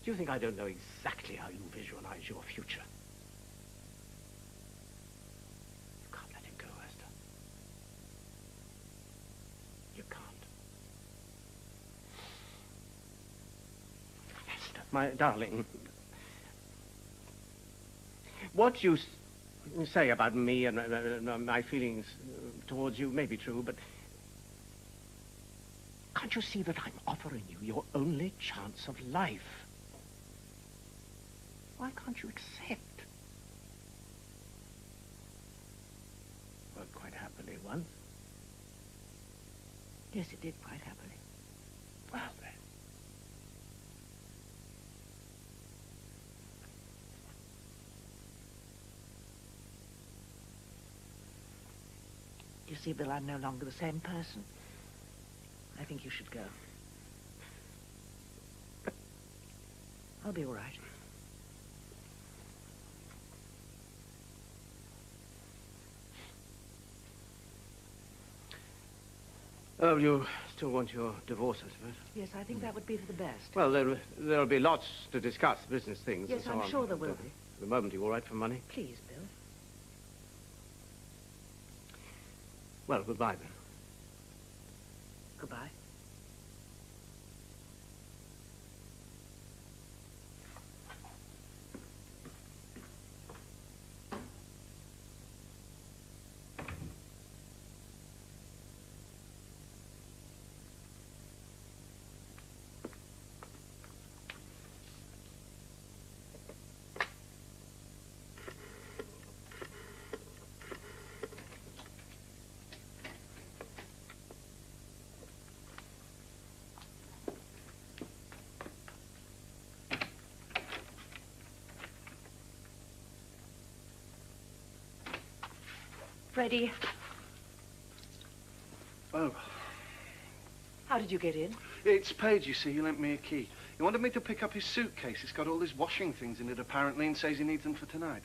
S7: Do you think I don't know exactly how you visualize your future? You can't let it go, Hester. You can't. Hester, my darling. What you say about me and my feelings towards you may be true, but can't you see that I'm offering you your only chance of life? Why can't you accept? Worked quite happily once.
S5: Yes, it did quite happily.
S7: Well, then.
S5: You see, Bill, I'm no longer the same person. I think you should go. I'll be all right.
S7: Oh, you still want your divorce, I suppose?
S5: Yes, I think that would be for the best.
S7: Well, there'll be lots to discuss, business things
S5: Yes,
S7: and so
S5: I'm
S7: on.
S5: sure there will be.
S7: For the moment, you all right for money?
S5: Please, Bill.
S7: Well, goodbye, then.
S5: Goodbye. Freddie.
S2: Oh.
S5: How did you get in?
S2: It's Page, you see. He lent me a key. He wanted me to pick up his suitcase. It's got all his washing things in it, apparently, and says he needs them for tonight.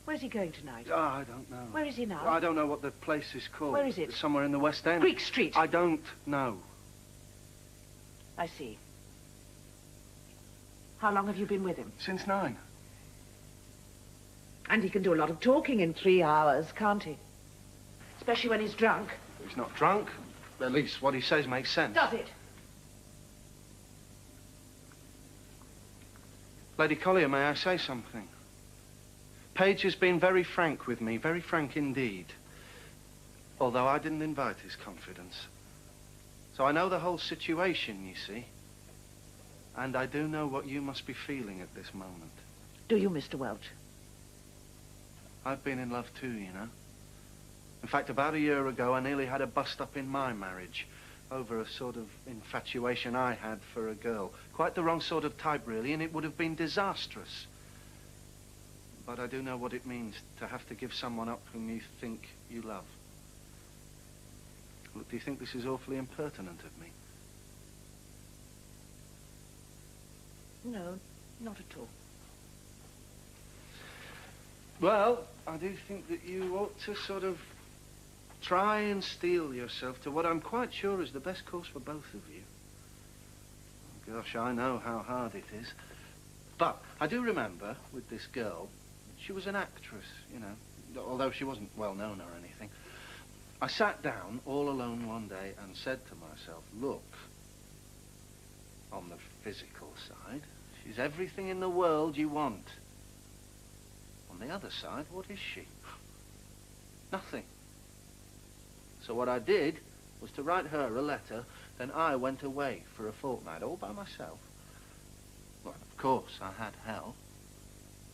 S5: Where's he going tonight?
S2: Oh, I don't know.
S5: Where is he now?
S2: I don't know what the place is called.
S5: Where is it?
S2: It's somewhere in the West End.
S5: Greek Street.
S2: I don't know.
S5: I see. How long have you been with him?
S2: Since 9.
S5: And he can do a lot of talking in 3 hours, can't he? Especially when he's drunk.
S2: He's not drunk. At least what he says makes sense.
S5: Does it?
S2: Lady Collyer, may I say something? Page has been very frank with me, very frank indeed. Although I didn't invite his confidence. So I know the whole situation, you see. And I do know what you must be feeling at this moment.
S5: Do you, Mr. Welch?
S2: I've been in love too, you know. In fact, about a year ago, I nearly had a bust-up in my marriage over a sort of infatuation I had for a girl. Quite the wrong sort of type, really, and it would have been disastrous. But I do know what it means to have to give someone up whom you think you love. Look, do you think this is awfully impertinent of me?
S5: No, not at all.
S2: Well, I do think that you ought to sort of try and steel yourself to what I'm quite sure is the best course for both of you. Gosh, I know how hard it is. But I do remember with this girl, she was an actress, you know, although she wasn't well known or anything. I sat down all alone one day and said to myself, look, on the physical side, she's everything in the world you want. On the other side, what is she? Nothing. So what I did was to write her a letter, then I went away for a fortnight all by myself. Well, of course, I had help.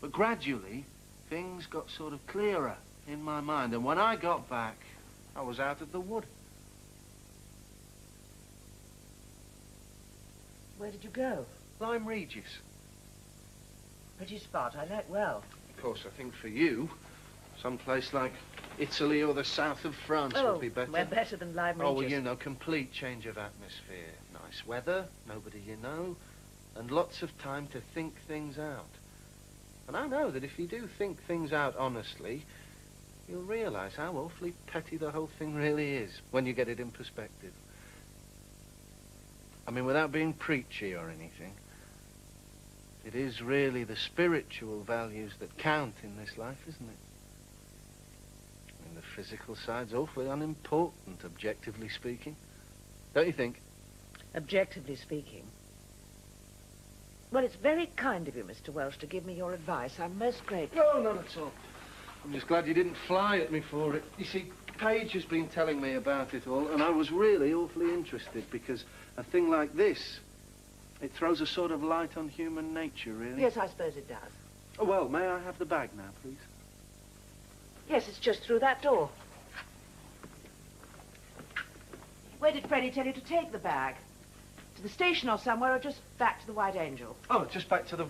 S2: But gradually, things got sort of clearer in my mind, and when I got back, I was out of the wood.
S5: Where did you go?
S2: Lyme Regis.
S5: Pretty spot, I like well.
S2: Of course, I think for you, someplace like Italy or the south of France would be better.
S5: We're better than Lyme Regis.
S2: Oh, well, you know, complete change of atmosphere. Nice weather, nobody you know, and lots of time to think things out. And I know that if you do think things out honestly, you'll realize how awfully petty the whole thing really is when you get it in perspective. I mean, without being preachy or anything, it is really the spiritual values that count in this life, isn't it? I mean, the physical side's awfully unimportant, objectively speaking. Don't you think?
S5: Objectively speaking. Well, it's very kind of you, Mr. Welsh, to give me your advice. I'm most grateful.
S2: No, not at all. I'm just glad you didn't fly at me for it. You see, Page has been telling me about it all, and I was really awfully interested, because a thing like this, it throws a sort of light on human nature, really.
S5: Yes, I suppose it does.
S2: Oh, well, may I have the bag now, please?
S5: Yes, it's just through that door. Where did Freddie tell you to take the bag? To the station or somewhere, or just back to the White Angel?
S2: Oh, just back to the...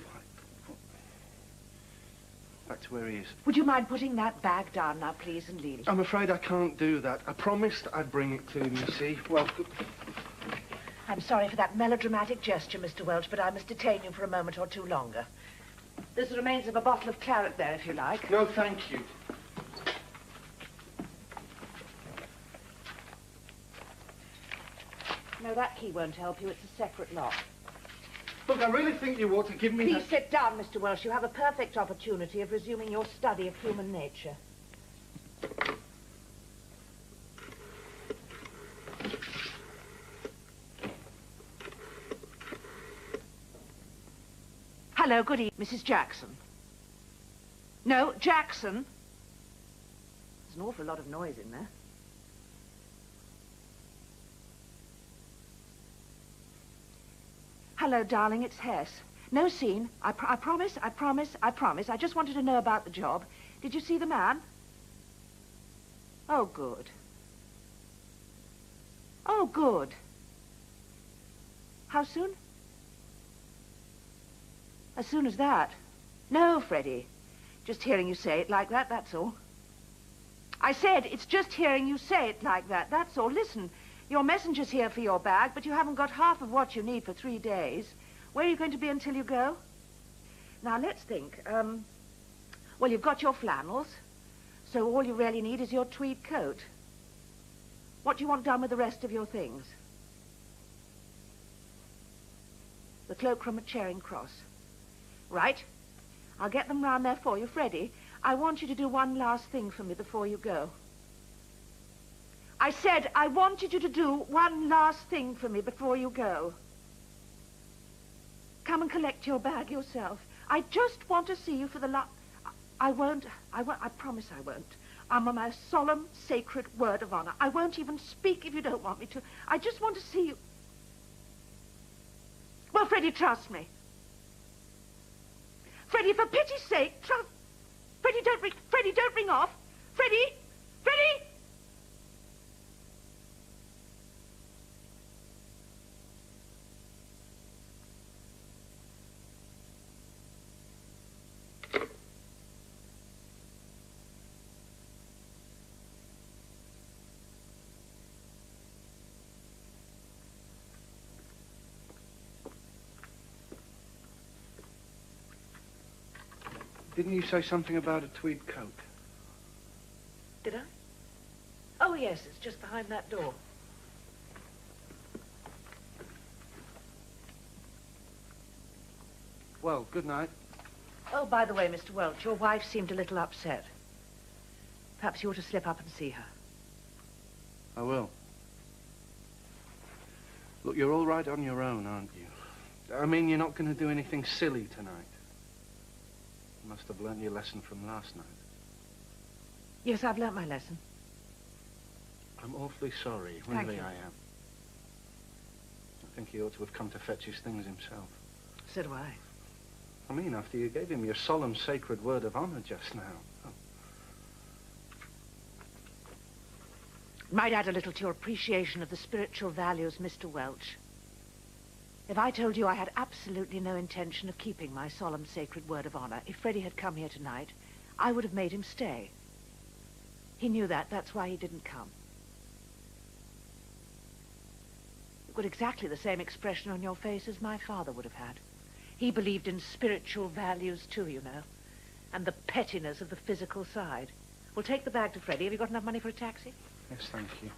S2: Back to where he is.
S5: Would you mind putting that bag down now, please, and leave it?
S2: I'm afraid I can't do that. I promised I'd bring it to him, you see. Well...
S5: I'm sorry for that melodramatic gesture, Mr. Welch, but I must detain you for a moment or two longer. There's the remains of a bottle of claret there, if you like.
S2: No, thank you.
S5: No, that key won't help you. It's a separate lock.
S2: Look, I really think you ought to give me...
S5: Please sit down, Mr. Welsh. You have a perfect opportunity of resuming your study of human nature. Hello, good evening, Mrs. Jackson. No, Jackson. There's an awful lot of noise in there. Hello, darling, it's Hess. No scene. I promise. I just wanted to know about the job. Did you see the man? Oh, good. Oh, good. How soon? As soon as that? No, Freddie. Just hearing you say it like that, that's all. I said it's just hearing you say it like that, that's all. Listen, your messenger's here for your bag, but you haven't got half of what you need for 3 days. Where are you going to be until you go? Now, let's think. Well, you've got your flannels, so all you really need is your tweed coat. What do you want done with the rest of your things? The cloakroom at Charing Cross. Right. I'll get them round there for you. Freddie, I want you to do one last thing for me before you go. I said I wanted you to do one last thing for me before you go. Come and collect your bag yourself. I just want to see you for the I won't, I promise I won't. I'm on my solemn, sacred word of honor. I won't even speak if you don't want me to. I just want to see you. Well, Freddie, trust me. Freddie, for pity's sake, trust... Freddie, don't ring off. Freddie! Freddie!
S2: Didn't you say something about a tweed coat?
S5: Did I? Oh, yes, it's just behind that door.
S2: Well, good night.
S5: Oh, by the way, Mr. Welch, your wife seemed a little upset. Perhaps you ought to slip up and see her.
S2: I will. Look, you're all right on your own, aren't you? I mean, you're not going to do anything silly tonight. You must have learned your lesson from last night.
S5: Yes, I've learnt my lesson.
S2: I'm awfully sorry,
S5: Thank
S2: really
S5: you.
S2: I am. I think he ought to have come to fetch his things himself.
S5: So do I.
S2: I mean, after you gave him your solemn, sacred word of honor just now. Oh.
S5: Might add a little to your appreciation of the spiritual values, Mr. Welch. If I told you I had absolutely no intention of keeping my solemn, sacred word of honor, if Freddie had come here tonight, I would have made him stay. He knew that. That's why he didn't come. You've got exactly the same expression on your face as my father would have had. He believed in spiritual values too, you know, and the pettiness of the physical side. We'll take the bag to Freddie. Have you got enough money for a taxi?
S2: Yes, thank you.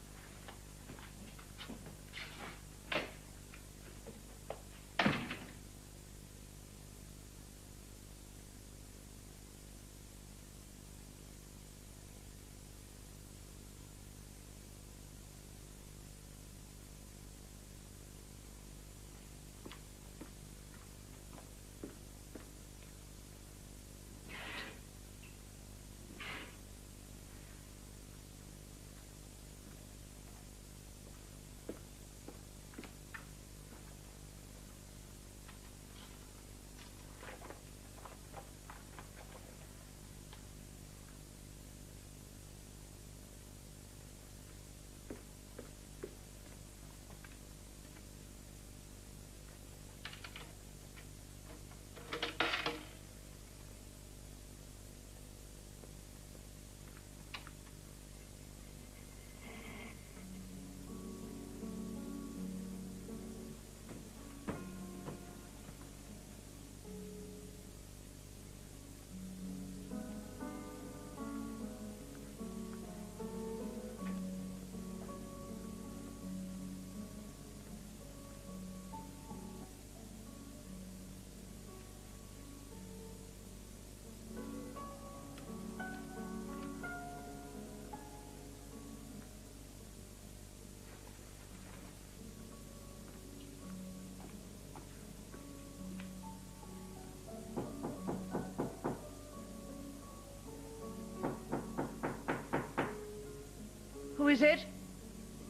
S5: Who is it?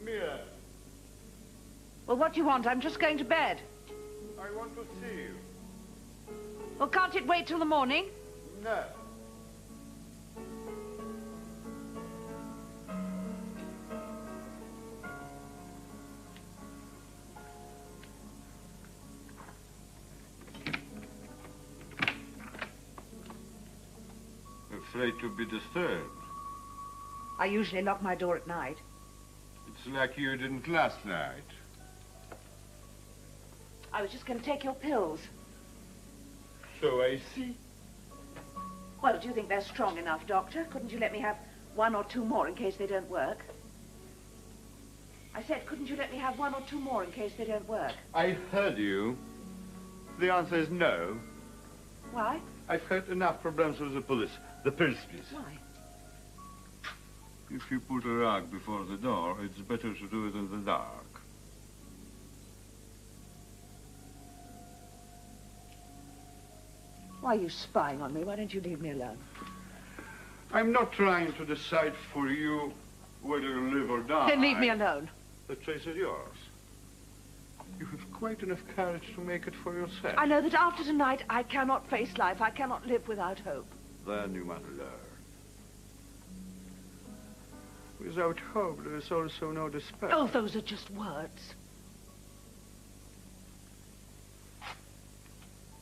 S6: Mia,
S5: Well, what do you want? I'm just going to bed.
S6: I want to see you.
S5: Well, can't it wait till the morning?
S6: No. Afraid to be disturbed.
S5: I usually lock my door at night.
S6: It's like you didn't last night.
S5: I was just going to take your pills.
S6: So I see.
S5: Well, do you think they're strong enough, Doctor? Couldn't you let me have 1 or 2 more in case they don't work? I said, couldn't you let me have 1 or 2 more in case they don't work?
S6: I heard you. The answer is no.
S5: Why?
S6: I've had enough problems with the police. The pills, please.
S5: Why?
S6: If you put a rug before the door, it's better to do it in the dark.
S5: Why are you spying on me? Why don't you leave me alone?
S6: I'm not trying to decide for you whether you live or die.
S5: Then leave me alone.
S6: The choice is yours. You have quite enough courage to make it for yourself.
S5: I know that after tonight, I cannot face life. I cannot live without hope.
S6: Then you must learn. Without hope, there is also no despair.
S5: Oh, those are just words.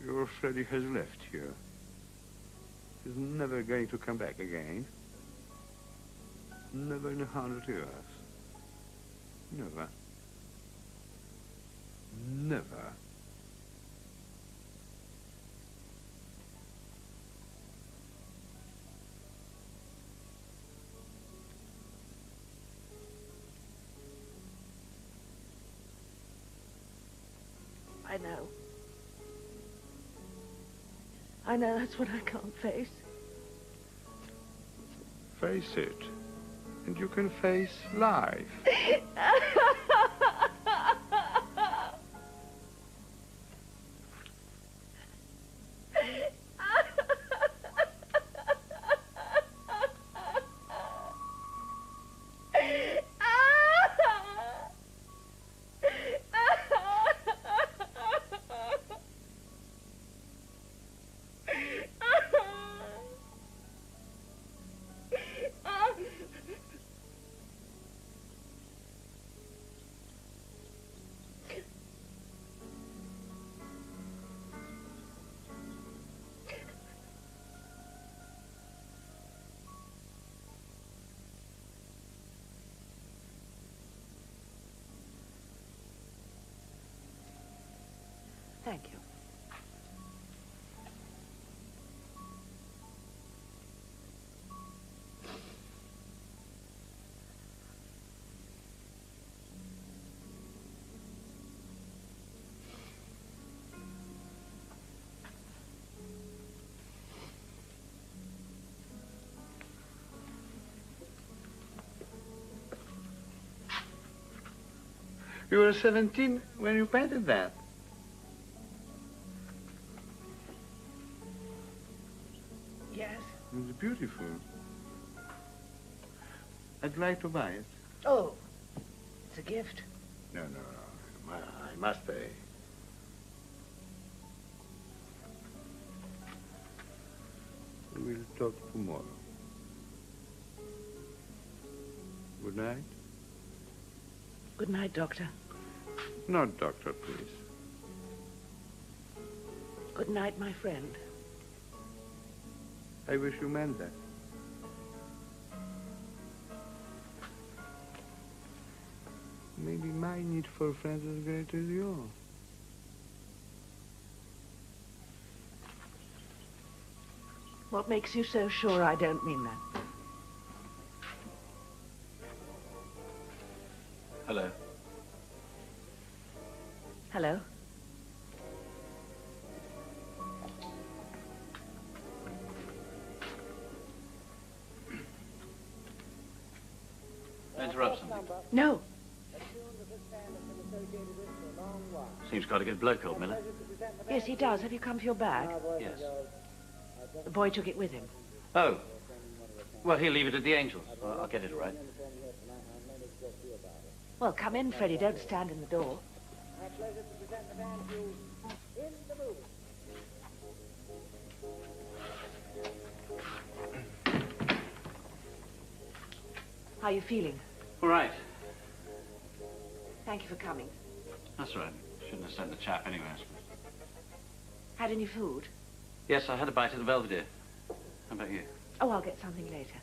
S6: Your Freddie has left here. He's never going to come back again. Never in 100 years. Never. Never.
S5: I know. I know that's what I can't face.
S6: Face it. And you can face life.
S5: Thank you.
S6: You were 17 when you painted that.
S5: Yes?
S6: It's beautiful. I'd like to buy it.
S5: Oh, it's a gift.
S6: No. I must pay. We'll talk tomorrow. Good night.
S5: Good night, Doctor.
S6: Not doctor, please.
S5: Good night, my friend.
S6: I wish you meant that. Maybe my need for friends is as great as yours.
S5: What makes you so sure I don't mean that?
S8: Hello.
S5: Hello?
S8: Interrupt something.
S5: No.
S8: Seems quite a good bloke, old Miller.
S5: Yes, he does. Have you come for your bag?
S8: Yes.
S5: The boy took it with him.
S8: Oh. Well, he'll leave it at the Angels. I'll get it all right.
S5: Well, come in, Freddie. Don't stand in the door. How are you feeling?
S8: All right.
S5: Thank you for coming.
S8: That's all right. Shouldn't have sent the chap anyway, I suppose.
S5: Had any food?
S8: Yes, I had a bite at the Belvedere. How about you?
S5: Oh, I'll get something later.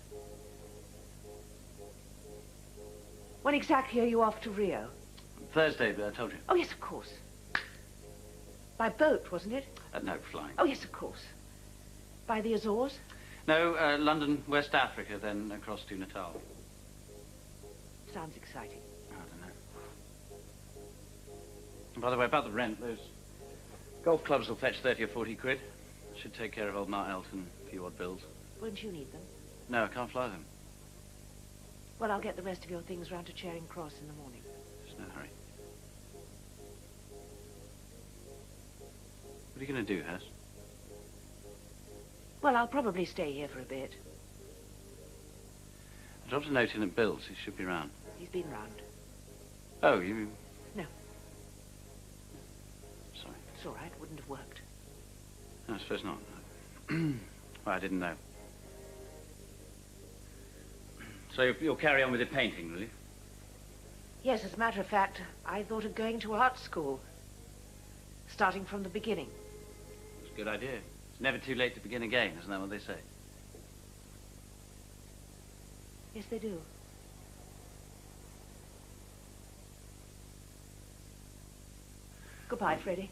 S5: When exactly are you off to Rio?
S8: Thursday, but I told you.
S5: Oh, yes, of course. By boat, wasn't it?
S8: No, flying.
S5: Oh, yes, of course. By the Azores?
S8: No, London, West Africa, then across to Natal.
S5: Sounds exciting.
S8: I don't know. And by the way, about the rent, those golf clubs will fetch 30 or 40 quid. Should take care of old Mark Elton, a few odd bills.
S5: Won't you need them?
S8: No, I can't fly them.
S5: Well, I'll get the rest of your things round to Charing Cross in the morning.
S8: There's no hurry. What are you going to do, Hess?
S5: Well, I'll probably stay here for a bit.
S8: I dropped a note in at Bill's. He should be round.
S5: He's been round.
S8: Oh, you...
S5: No.
S8: Sorry.
S5: It's all right. Wouldn't have worked.
S8: No, I suppose not. Well, I didn't know. So you'll carry on with the painting, will you?
S5: Yes, as a matter of fact, I thought of going to art school. Starting from the beginning.
S8: It's a good idea. It's never too late to begin again, isn't that what they say?
S5: Yes, they do. Goodbye, Freddie.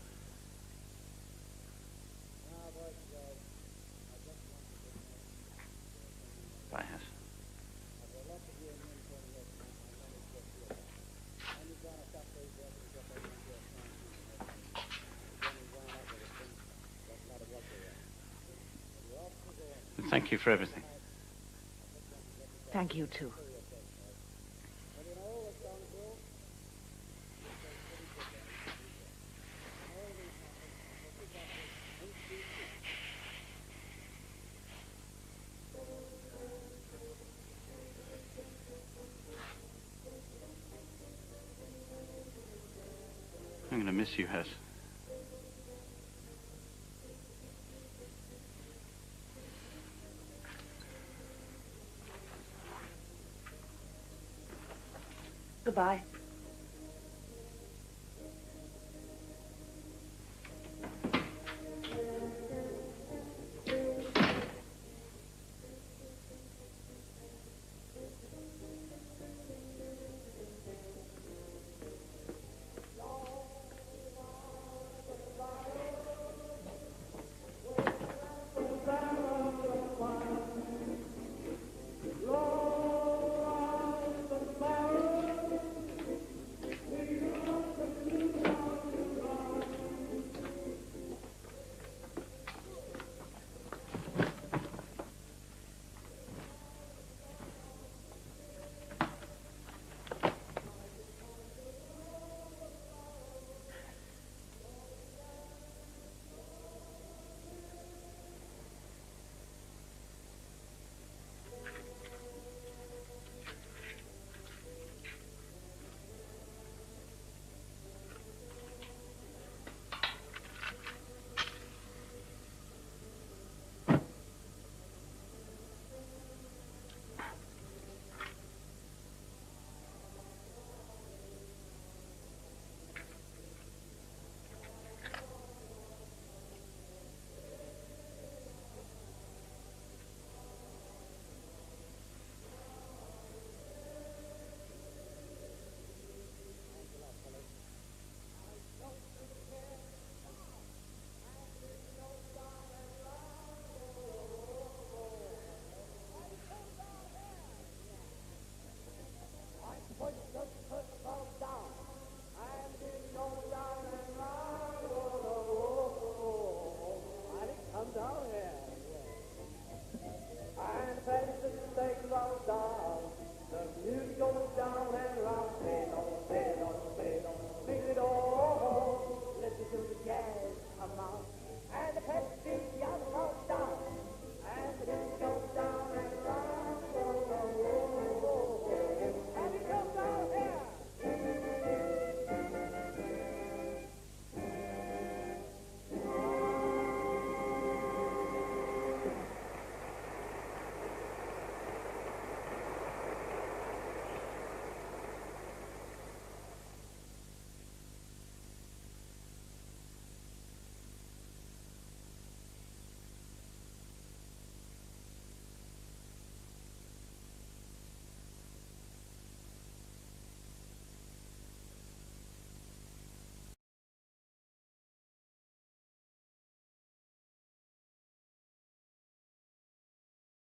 S8: Bye, Hess. Thank you for everything.
S5: Thank you, too.
S8: I'm going to miss you, Hess.
S5: Goodbye.